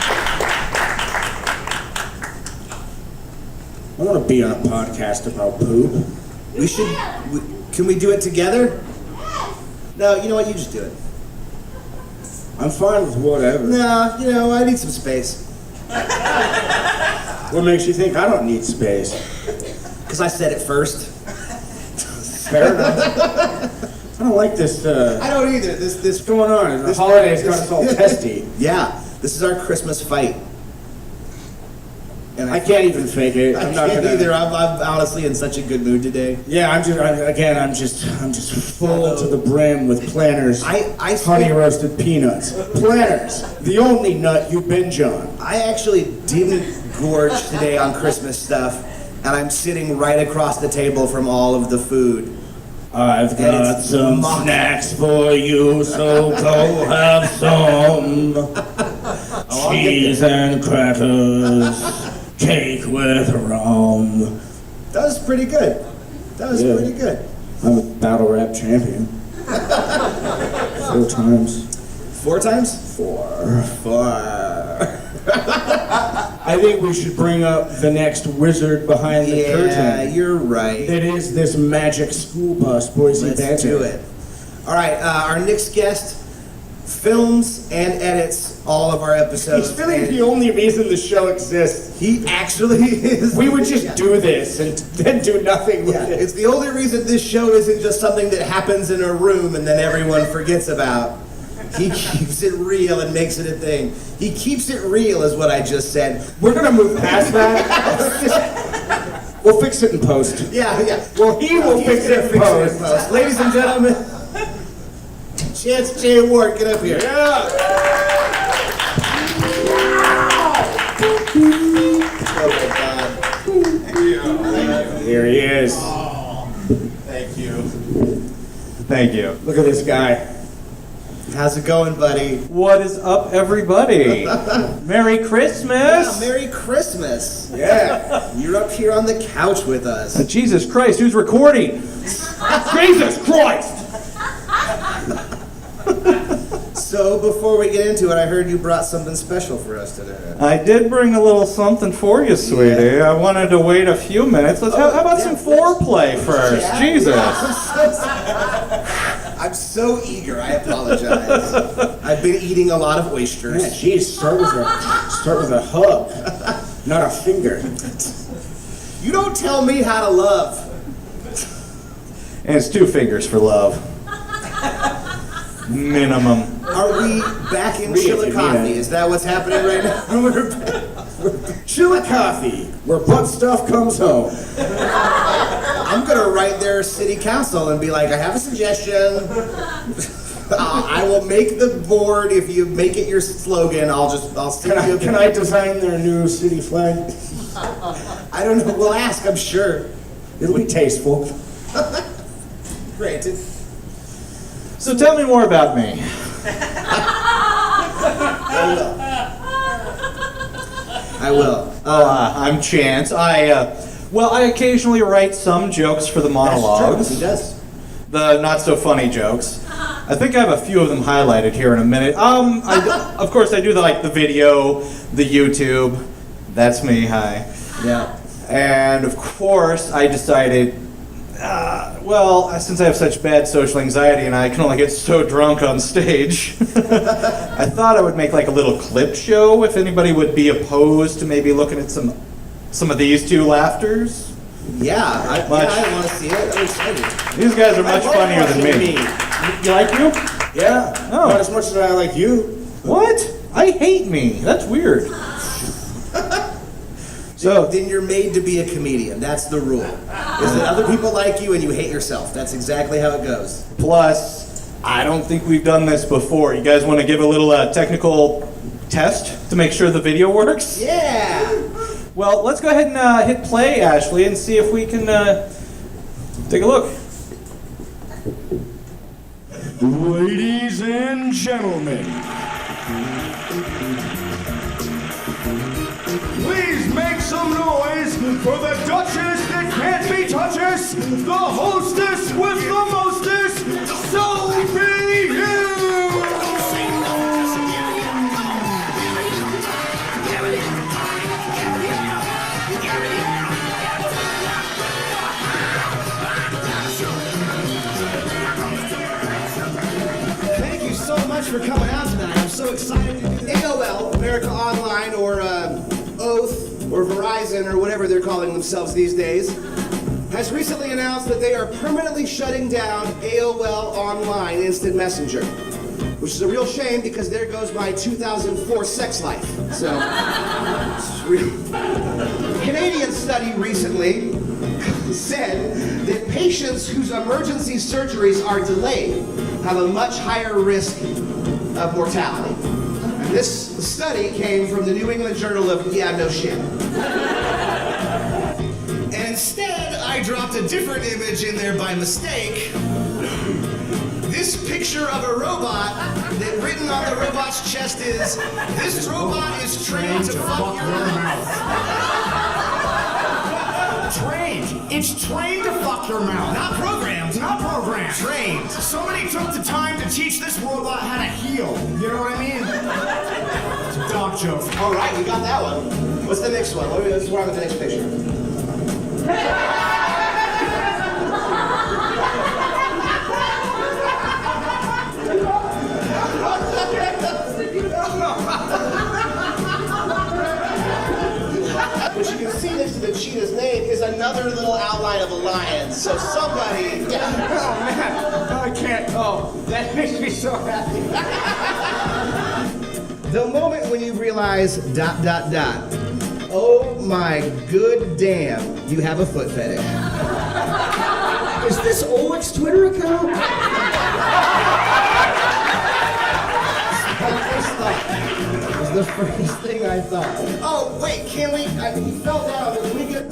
I want to be on a podcast about poop. Can we do it together? No, you know what? You just do it. I'm fine with whatever. No, I need some space. What makes you think I don't need space? Because I said it first. Fair enough. I don't like this. I don't either. This What's going on? The holidays got us all testy. Yeah, this is our Christmas fight. And I can't even fake it. I I'm not can't gonna. either. I'm honestly in such a good mood today. Yeah, I'm just full to the brim with Planters, I honey roasted peanuts. Planters, the only nut you binge on. I actually didn't gorge today on Christmas stuff, and I'm sitting right across the table from all of the food. I've And got it's some mock- snacks for you, so go have some. Cheese and crackers. Cake with rum. That was pretty good. That was Yeah. pretty good. I'm a battle rap champion. 4 times. 4 times? 4. 4. I think we should bring up the next wizard behind the Yeah, curtain. you're right. That is this magic school bus, Boise Banter. Let's do it. All right, our next guest films and edits all of our episodes. He's really the only reason the show exists. He actually is. We would just do this and then do nothing with Yeah, it. it's the only reason this show isn't just something that happens in a room and then everyone forgets about. He keeps it real and makes it a thing. He keeps it real is what I just said. We're gonna move past that. We'll fix it in post. Yeah, yeah. Well, he will He's fix gonna it in post. Ladies and gentlemen, Chance J. Ward, get up here. Yeah. Oh my God. Here he is. Thank you. Thank you. Look at this guy. How's it going, buddy? What is up, everybody? Merry Christmas! Yeah, Merry Christmas. Yeah. You're up here on the couch with us. Jesus Christ, who's recording? Jesus Christ! So before we get into it, I heard you brought something special for us today. I did bring a little something for you, sweetie. I wanted to wait a few minutes. How about some foreplay first? Yeah. Jesus. I'm so eager. I apologize. I've been eating a lot of Yeah, oysters. geez, start with a hug, not a finger. You don't tell me how to love. And it's 2 fingers for love. Minimum. Are we back in Read it, you mean Chillicothe? it. Is that what's happening right now? We're back. Chillicothe, where butt stuff comes home. I'm gonna write their city council and be like, I have a suggestion. I will make the board if you make it your slogan. I'll send you. Can I design their new city flag? I don't know. We'll ask. I'm sure. It'll be tasteful. Granted. So tell me more about me. I will. I'm Chance. I occasionally write some jokes for the monologues. He does. The not so funny jokes. I think I have a few of them highlighted here in a minute. Of course I do the video, the YouTube. That's me, hi. Yeah. And of course I decided, since I have such bad social anxiety and I can only get so drunk on stage, I thought I would make a little clip show if anybody would be opposed to maybe looking at some of these 2 laughters. Yeah. I want to see it. I'm excited. These guys are much funnier than me. You like you? Yeah. Oh. Not as much as I like you. What? I hate me. That's weird. So then you're made to be a comedian. That's the rule. Is that other people like you and you hate yourself. That's exactly how it goes. Plus, I don't think we've done this before. You guys want to give a little technical test to make sure the video works? Yeah. Well, let's go ahead and hit play, Ashley, and see if we can take a look. Ladies and gentlemen, please make some noise for the Duchess that can't be touchess, the hostess with the mostest, Sophie Hughes! Thank you so much for coming out tonight. I'm so excited. AOL, America Online, or Oath, or Verizon, or whatever they're calling themselves these days, has recently announced that they are permanently shutting down AOL Online Instant Messenger, which is a real shame because there goes my 2004 sex life. So, it's real. A Canadian study recently said that patients whose emergency surgeries are delayed have a much higher risk of mortality. And this study came from the New England Journal of Yeah, No Shit. And instead, I dropped a different image in there by mistake. This picture of a robot that written on the robot's chest is, "This robot is trained to fuck your mouth." Trained. It's trained to fuck your mouth. Not programmed. Not programmed. Trained. Somebody took the time to teach this robot how to heal. You know what I mean? It's a dog joke. All right, we got that one. What's the next one? What's wrong with the next picture? What you can see next to the cheetah's name is another little outline of a lion. So somebody... Oh, man. I can't. Oh, that makes me so happy. The moment when you realize ... Oh my good damn, you have a foot fetish. Is this Oleg's Twitter account? It was the first thing I thought. Oh, wait, can we... he fell down, but can we get...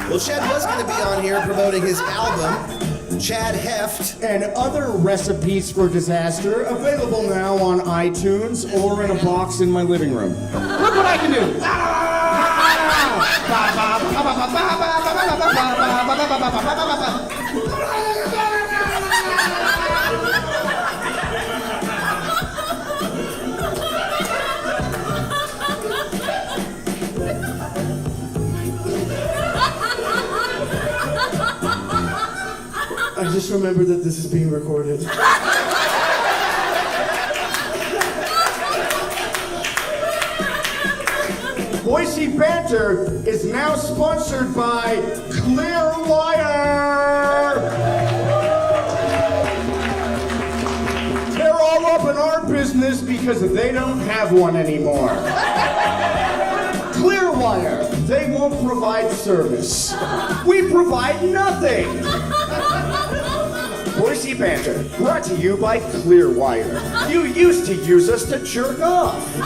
Well, Chad was going to be on here promoting his album, Chad Heft. And other recipes for disaster available now on iTunes or in a box in my living room. Look what I can do! I just remembered that this is being recorded. Boise Banter is now sponsored by Clearwire. They're all up in our business because they don't have one anymore. Clearwire, they won't provide service. We provide nothing. Boise Banter, brought to you by Clearwire. You used to use us to jerk off.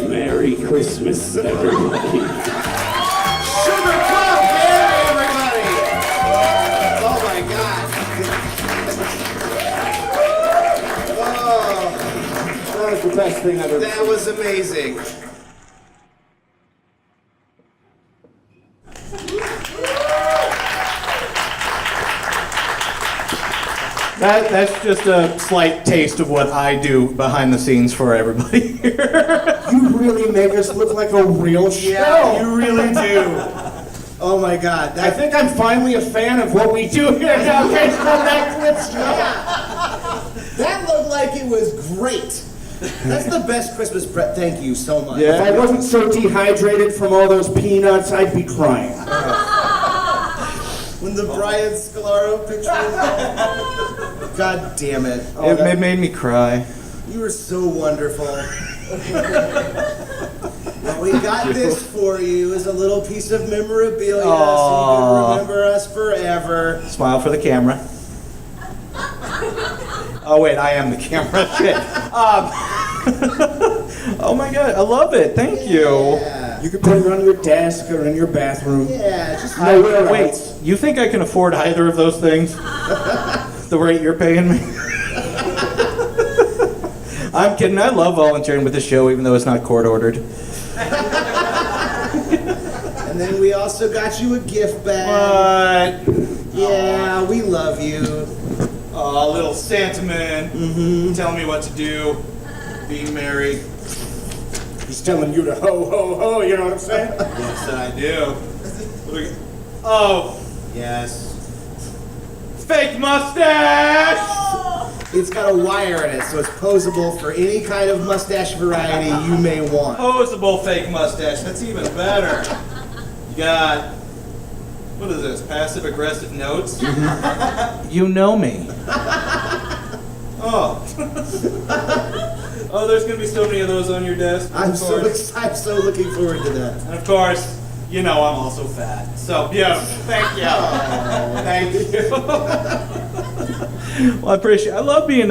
Merry Christmas, everybody. Sugar Club, yeah, everybody! Oh my God. Oh, That was the best thing I've ever seen. that was amazing. That's just a slight taste of what I do behind the scenes for everybody here. You really make us look like a real show. Yeah, you really do. Oh my God. I think I'm finally a fan of what we do here now based on that clip show. That looked like it was great. That's the best Christmas present. Thank you so much. If I wasn't so dehydrated from all those peanuts, I'd be crying. When the Brian Scalaro picture was God damn it. Oh, It made me cry. you were so wonderful. What we got this for you is a little piece of memorabilia so you can remember us forever. Smile for the camera. Oh wait, I am the camera. Shit. Oh my God, I love it. Thank you. Yeah. You can put it on your desk or in your bathroom. Yeah, just Wait, you think I can afford either of those things? The rate you're paying me? I'm kidding. I love volunteering with the show, even though it's not court ordered. And then we also got you a gift bag. What? Yeah, we love you. Oh, little Santa man. Telling me what to do. Being married. He's telling you to ho, ho, ho, you know what I'm saying? Yes, I do. Oh, Yes. fake mustache! It's got a wire in it, so it's posable for any kind of mustache variety you may want. Posable fake mustache. That's even better. You got, what is this? Passive aggressive notes? You know me. Oh. Oh, there's gonna be so many of those on your desk. I'm so looking forward to that. And of course, you know I'm also fat. So, yeah, thank you. Thank you. Well, I appreciate. I love being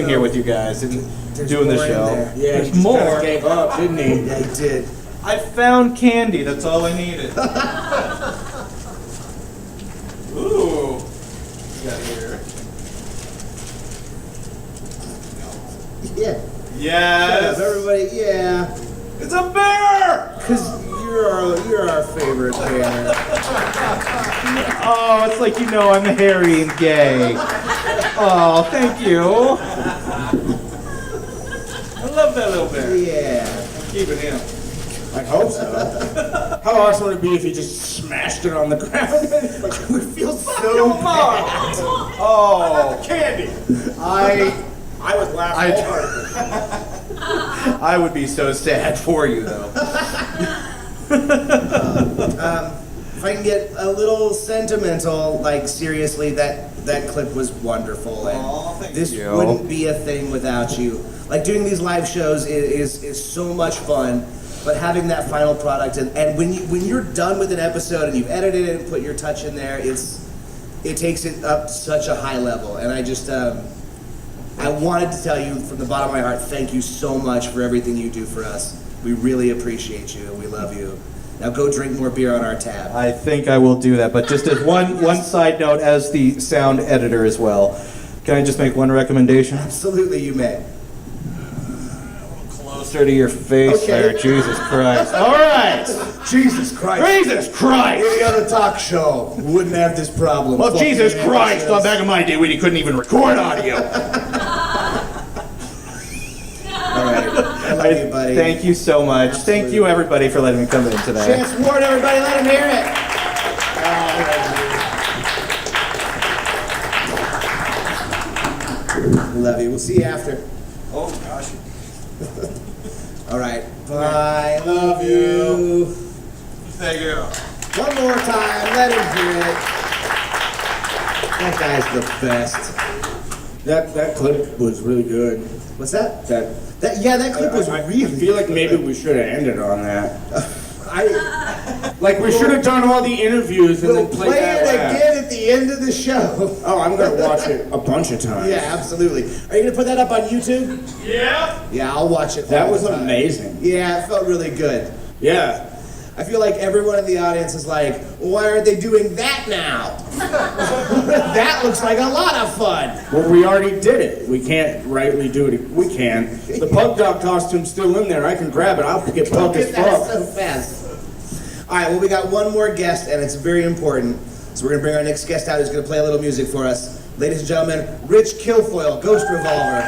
here with you guys and doing the more in show. there. Yeah, There's he just more. kinda gave up, didn't he? Yeah, he did. I found candy. That's all I needed. Ooh. What you got here? Yeah. Yes. Shut up, everybody. Yeah. It's a bear! Because you're our favorite bear. Oh, it's like you know I'm hairy and gay. Oh, thank you. I love that little bear. Yeah. I'm keeping him. I hope so. How awesome would it be if you just smashed it on the ground? It would feel so bad. Oh, Candy. I was laughing hard. I would be so sad for you, though. If I can get a little sentimental, like seriously, that clip was wonderful, and Aw, thank this you. wouldn't be a thing without you. Like doing these live shows is so much fun, but having that final product and when you're done with an episode and you've edited it and put your touch in there, it takes it up to such a high level, and I just I wanted to tell you from the bottom of my heart, thank you so much for everything you do for us. We really appreciate you and we love you. Now go drink more beer on our tab. I think I will do that, but just as one side note as the sound editor as well, can I just make one recommendation? Absolutely, you may. Closer to your face Okay. there, Jesus Christ. All right. Jesus Christ. Jesus Christ. Any other talk show wouldn't have this problem. Well, Fucking Jesus Christ, episodes. back in my day when you couldn't even record audio. All right. I love you, buddy. Thank you so much. Thank you, everybody, for letting me come in today. Chance Ward, everybody, let him hear it. Love you. We'll see you after. Oh, gosh. All right. Bye. Love you. Thank you. One more time. Let him hear it. That guy's the best. That clip was really good. What's that? That That clip was I really. feel like maybe we should have ended on that. I Like we should have done all the interviews and will then played play that it laugh. again at the end of the show. Oh, I'm gonna watch it a bunch of times. Yeah, absolutely. Are you gonna put that up on YouTube? Yeah. Yeah, I'll watch it. That all was the time. amazing. Yeah, it felt really good. Yeah. I feel like everyone in the audience is like, why aren't they doing that now? That looks like a lot of fun. Well, we already did it. We can't rightly do it. We can. The pug dog costume's still in there. I can grab it. I'll get pug as Get that fuck. so fast. All right, well, we got one more guest, and it's very important. So we're gonna bring our next guest out who's gonna play a little music for us. Ladies and gentlemen, Rich Kilfoyle, Ghost Revolver.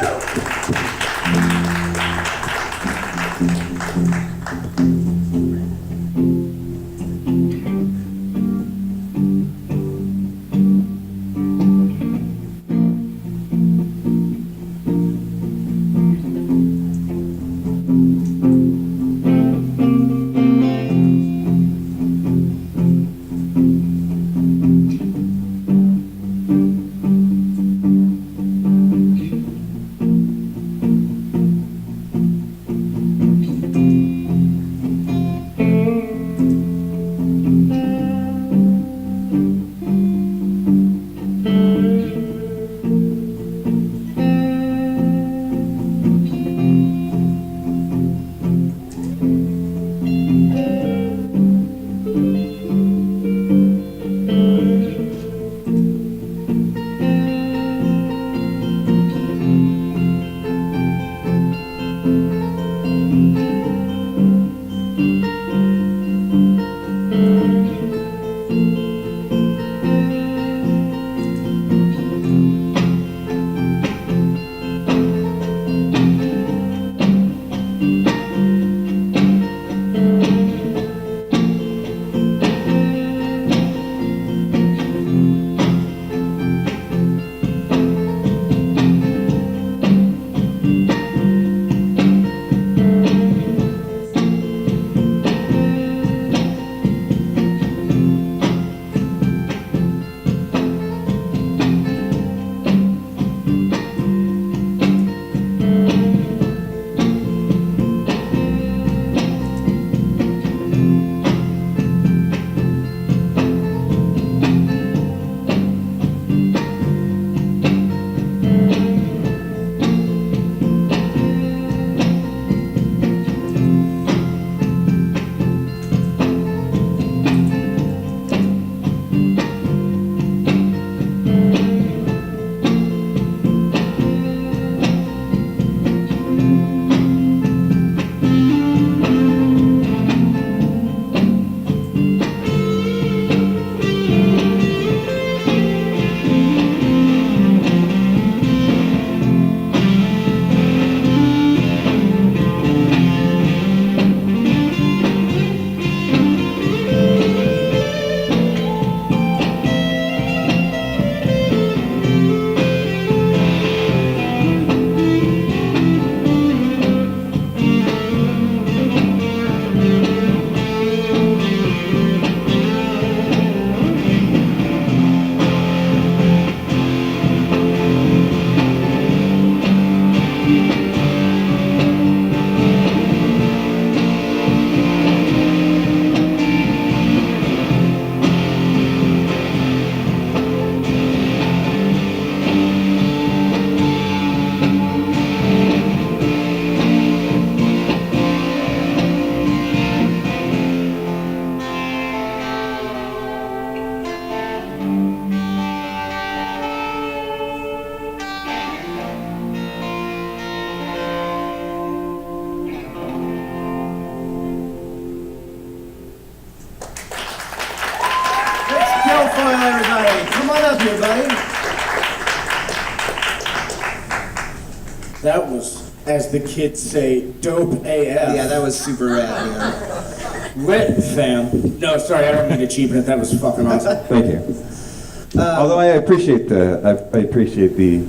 going on, everybody? Come on up here, buddy. That was, as the kids say, dope AF. Yeah, that was super rad, yeah. Lit, fam. No, sorry, I don't mean to cheapen it. That was fucking awesome. Thank you. Although I appreciate the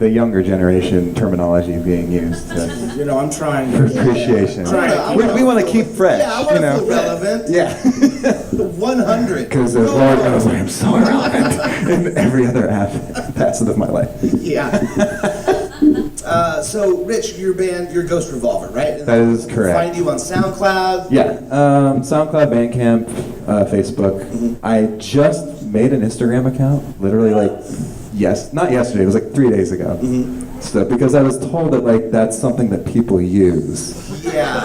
younger generation terminology being used You know, I'm trying for to... appreciation. Trying. We want to keep fresh, Yeah, I want you to know. feel relevant. Yeah, 100. because the Lord knows I am so relevant in every other facet of my life. Yeah. So, Rich, your band, you're Ghost Revolver, right? That is correct. Find you on SoundCloud. Yeah, SoundCloud, Bandcamp, Facebook. I just made an Instagram account, literally not yesterday, it was like 3 days ago. So, because I was told that that's something that people use. Yeah.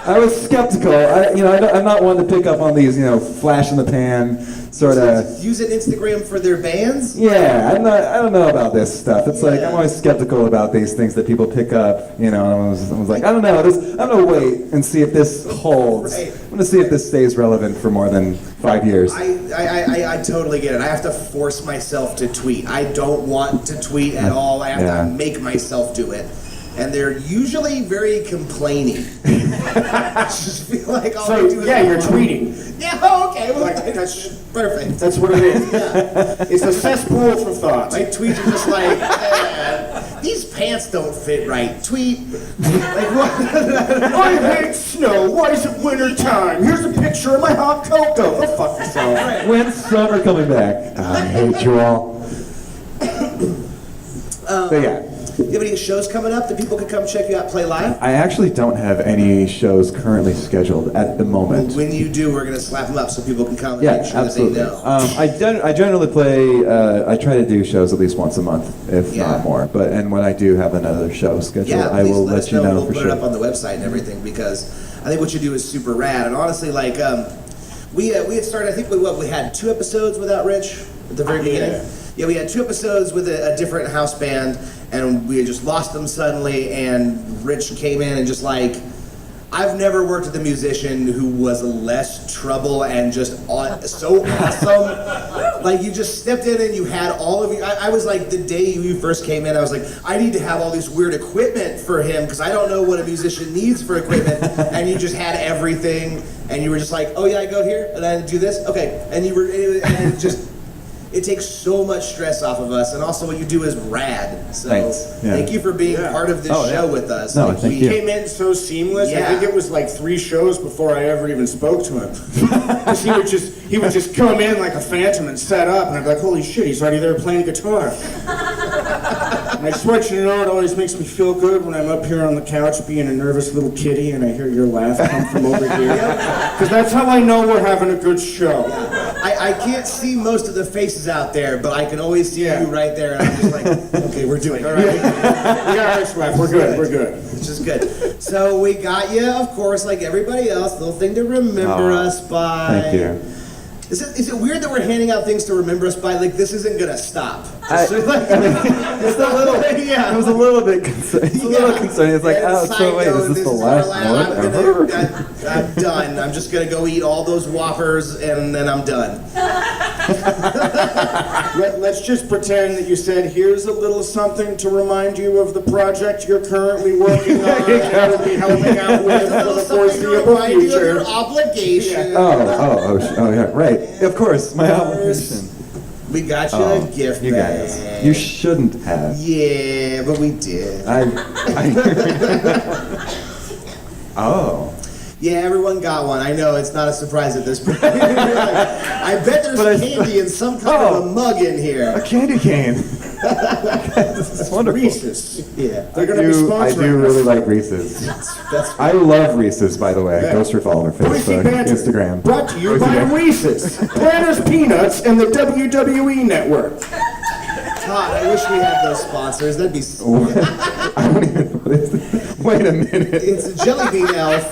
I was skeptical. I'm not one to pick up on these, flash in the pan sort of. Use an Instagram for their bands? Yeah, I don't know about this stuff. It's like I'm always skeptical about these things that people pick up. And I was like, I don't know. I'm gonna wait and see if this holds. Right. I'm gonna see if this stays relevant for more than 5 years. I totally get it. I have to force myself to tweet. I don't want to tweet at all. I have to make myself do it. And they're usually very complaining. I just feel like all I do is you're tweeting. Yeah, oh, okay. Well, That's perfect. That's what it is. It's a cesspool for thoughts. My tweets are just like, these pants don't fit right. Tweet. Like, what? I hate snow. Why is it winter time? Here's a picture of my hot cocoa. Go fuck yourself. When's summer coming back? I hate you all. But yeah. Do you have any shows coming up that people can come check you out, play live? I actually don't have any shows currently scheduled at the moment. When you do, we're going to slap them up so people can come and Yeah, make sure absolutely. that they know. I generally play. I try to do shows at least once a month, if not more. And when I do have another show scheduled, I will let you know We'll for put sure. it up on the website and everything because I think what you do is super rad. And honestly, we had started. I think we had 2 episodes without Rich at the very beginning. Yeah, we had 2 episodes with a different house band, and we had just lost them suddenly, and Rich came in and just I've never worked with a musician who was less trouble and just so awesome. You just stepped in and you had all of you. I was like, the day you first came in, I was like, I need to have all this weird equipment for him because I don't know what a musician needs for equipment. And you just had everything, and you were just like, oh yeah, I go here and I do this, okay. And it takes so much stress off of us, and also what you do is rad. So Thanks. Yeah. thank you for being part of this show with us. No, thank you. Came in so seamless. Yeah. I think it was 3 shows before I ever even spoke to him. 'Cause he would just come in like a phantom and set up, and I'd be like, holy shit, he's already there playing guitar. And I swear to you, it always makes me feel good when I'm up here on the couch being a nervous little kitty and I hear your laugh come from over here. Because that's how I know we're having a good show. I can't see most of the faces out there, but I can always see you right there, and I'm just like, okay, we're doing it. All right. We're good, we're good. Which is good. So we got you, of course, like everybody else, little thing to remember us by. Thank you. Is it weird that we're handing out things to remember us by? This isn't gonna stop. It's a little. Yeah. It was a little bit. It's a little concerning. It's like, so wait, is this the last one ever? I'm done. I'm just gonna go eat all those Whoppers, and then I'm done. Let's just pretend that you said, here's a little something to remind you of the project you're currently working on. That will be helping out with for the foreseeable future. Your obligation. Oh, yeah, right. Of course, my obligation. We got you a gift You bag. guys, you shouldn't have. Yeah, but we did. Oh. Yeah, everyone got one. I know, it's not a surprise at this point. I bet there's candy in some kind of a mug in here. A candy cane. That's wonderful. Reese's. Yeah. They're going to be sponsoring I do us. really like Reese's. That's I love Reese's, by the way. Yeah. Ghost Revolver, Boise Facebook, Banter, Instagram. brought to you Boise by Banter. Reese's, Planters Peanuts, and the WWE Network. Todd, I wish we had those sponsors. That'd be... I don't even know what is this. Wait a minute. It's a jelly bean elf.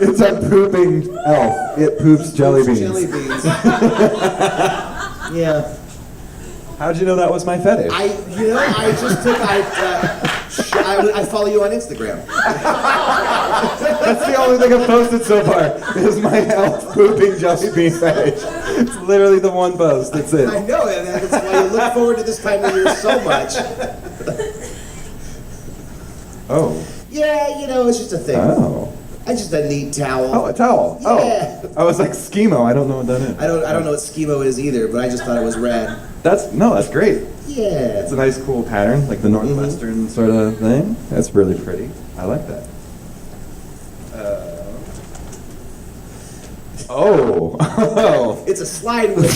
It's a pooping elf. It poops jelly beans. Jelly beans. Yeah. How'd you know that was my fetish? I just took... I follow you on Instagram. That's the only thing I've posted so far. Is my elf pooping jelly bean fetish. It's literally the one post. That's it. I know, and that's why you look forward to this time of year so much. Oh. Yeah, you know, it's just a thing. Oh. It's just a neat towel. Oh, a towel. Yeah. Oh. I was like schemo. I don't know what that is. I don't know what schemo is either, but I just thought it was rad. That's great. Yeah. It's a nice, cool pattern, like the Northwestern sort of thing. That's really pretty. I like that. Oh. It's a slide wheel.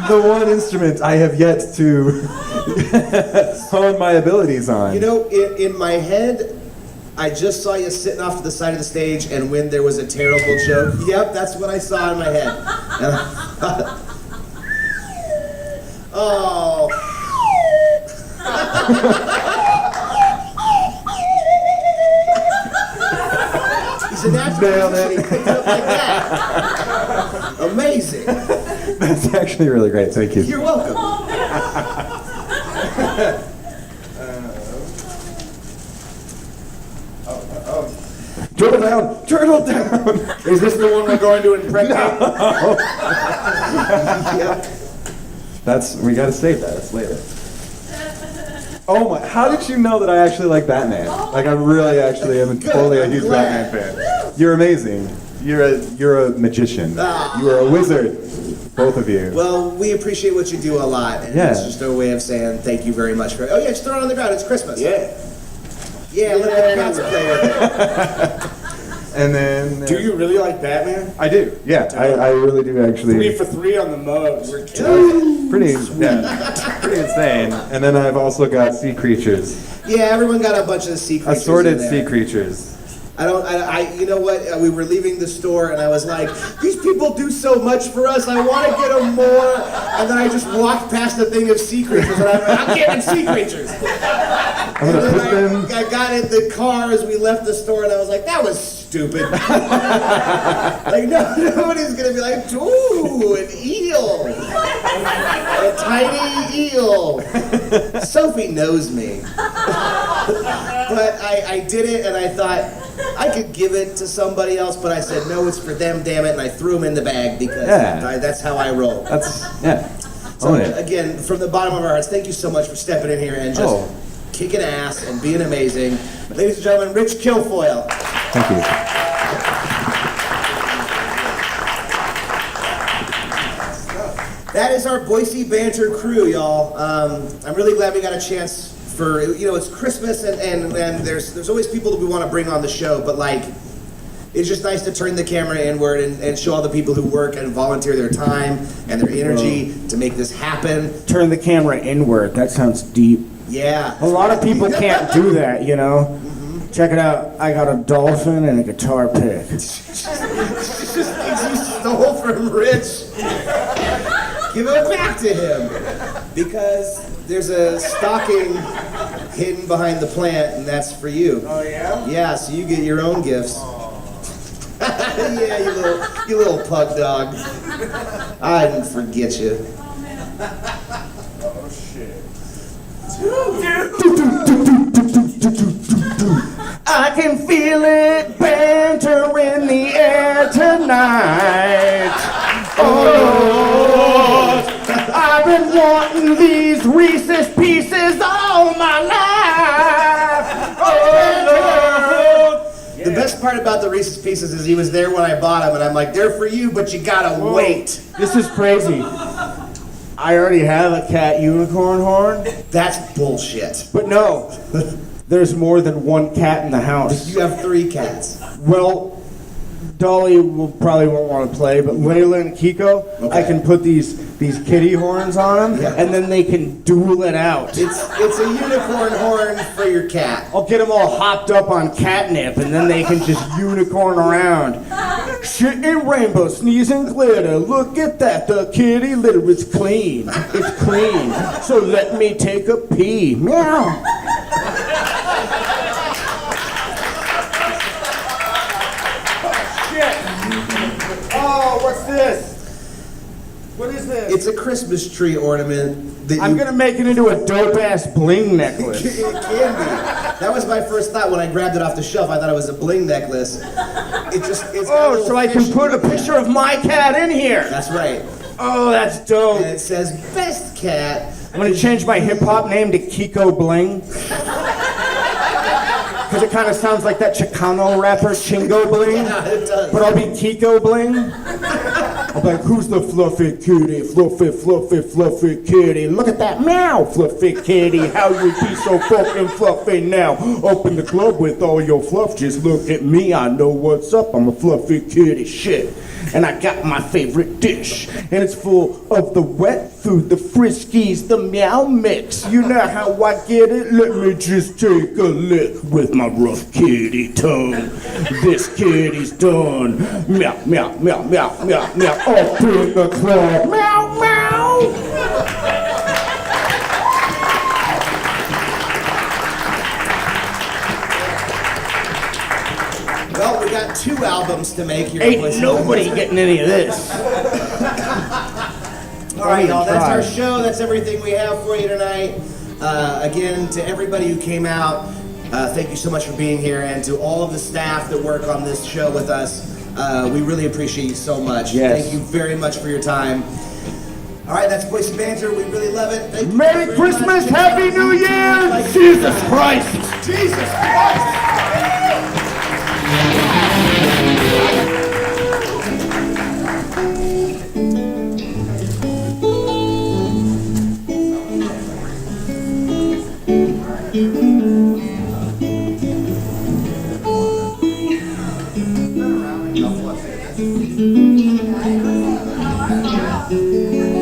The one instrument I have yet to hone my abilities on. You know, in my head, I just saw you sitting off to the side of the stage, and when there was a terrible joke, yep, that's what I saw in my head. And oh. He's a natural musician. He picked it up like that. Amazing. That's actually really great. Thank you. You're welcome. Turtle down! Turtle down! Is this the one we're going to impregnate? We gotta save that. That's later. Oh my! How did you know that I actually like Batman? Like I really actually am totally a huge glad. Batman fan. You're amazing. You're a magician. You are a wizard. Both of you. Well, we appreciate what you do a lot, and Yeah. it's just a way of saying thank you very much for. Oh yeah, just throw it on the ground. It's Christmas. Yeah. Yeah, let the cats play with it. And then Do you really like Batman? I do. Yeah, I really do actually. 3 for 3 on the mugs. Pretty insane. And then I've also got sea creatures, Yeah, everyone got a bunch of sea creatures. assorted in there. sea creatures. You know what? We were leaving the store, and I was like, these people do so much for us. I want to get them more. And then I just walked past the thing of sea creatures, and I'm getting sea creatures. I'm gonna put them. I got in the car as we left the store, and I was like, that was stupid. Like, nobody's going to be like, ooh, an eel. A tiny eel. Sophie knows me. But I did it, and I thought I could give it to somebody else, but I said, no, it's for them, damn it, and I threw them in the bag because that's how I roll. Own it. Again, from the bottom of our hearts, thank you so much for stepping in here and just kicking ass and being amazing. Ladies and gentlemen, Rich Kilfoyle. Thank you. That is our Boise Banter crew, y'all. I'm really glad we got a chance for, it's Christmas and there's always people that we want to bring on the show, but like, it's just nice to turn the camera inward and show all the people who work and volunteer their time and their energy to make this happen. Turn the camera inward. That sounds deep. Yeah. A lot of people can't do that, you know? Check it out. I got a dolphin and a guitar pick. You stole from Rich. Give it back to him. Because there's a stocking hidden behind the plant, and that's for you. Oh, yeah? Yeah, so you get your own gifts. Yeah, you little pug dog. I didn't forget you. Oh, shit. I can feel it banter in the air tonight. Oh Lord, I've been wanting these Reese's Pieces all my life. Oh Lord. The best part about the Reese's Pieces is he was there when I bought them, and I'm like, they're for you, but you gotta wait. This is crazy. I already have a cat unicorn horn. That's bullshit. But no, there's more than one cat in the house. You have 3 cats. Well, Dolly probably won't want to play, but Layla and Kiko, I can put these kitty horns on them, and then they can duel it out. It's a unicorn horn for your cat. I'll get them all hopped up on catnip, and then they can just unicorn around. Shit and rainbow, sneeze and glitter. Look at that, the kitty litter is clean. It's clean. So let me take a pee. Meow. Oh, what's this? What is this? It's a Christmas tree ornament that I'm you... gonna make it into a dope-ass bling necklace. It can be. That was my first thought when I grabbed it off the shelf. I thought it was a bling necklace. It's got a Oh, little so I can fish. put a picture of my cat in here. That's right. Oh, that's dope. And it says best cat. I'm gonna change my hip-hop name to Kiko Bling. Because it kind of sounds like that Chicano rapper Chingo Bling. Yeah, it does. But I'll be Kiko Bling. I'll be like, who's the fluffy kitty? Fluffy, fluffy, fluffy kitty. Look at that meow, fluffy kitty. How you be so fucking fluffy now? Open the club with all your fluff. Just look at me, I know what's up. I'm a fluffy kitty shit. And I got my favorite dish. And it's full of the wet food, the Friskies, the meow mix. You know how I get it? Let me just take a lick with my rough kitty tongue. This kitty's done. Meow, meow, meow, meow, meow, meow. Up in the club. Meow, meow. Well, we got 2 albums to make here. Ain't nobody getting any of this. All right, y'all, that's our show. That's everything we have for you tonight. Again, to everybody who came out, thank you so much for being here. And to all of the staff that work on this show with us, we really appreciate you so much. Yes. Thank you very much for your time. All right, that's Boise Banter. We really love it. Thank you Merry very Christmas, much. Happy New Year! Jesus Christ! Jesus Christ! Thank you.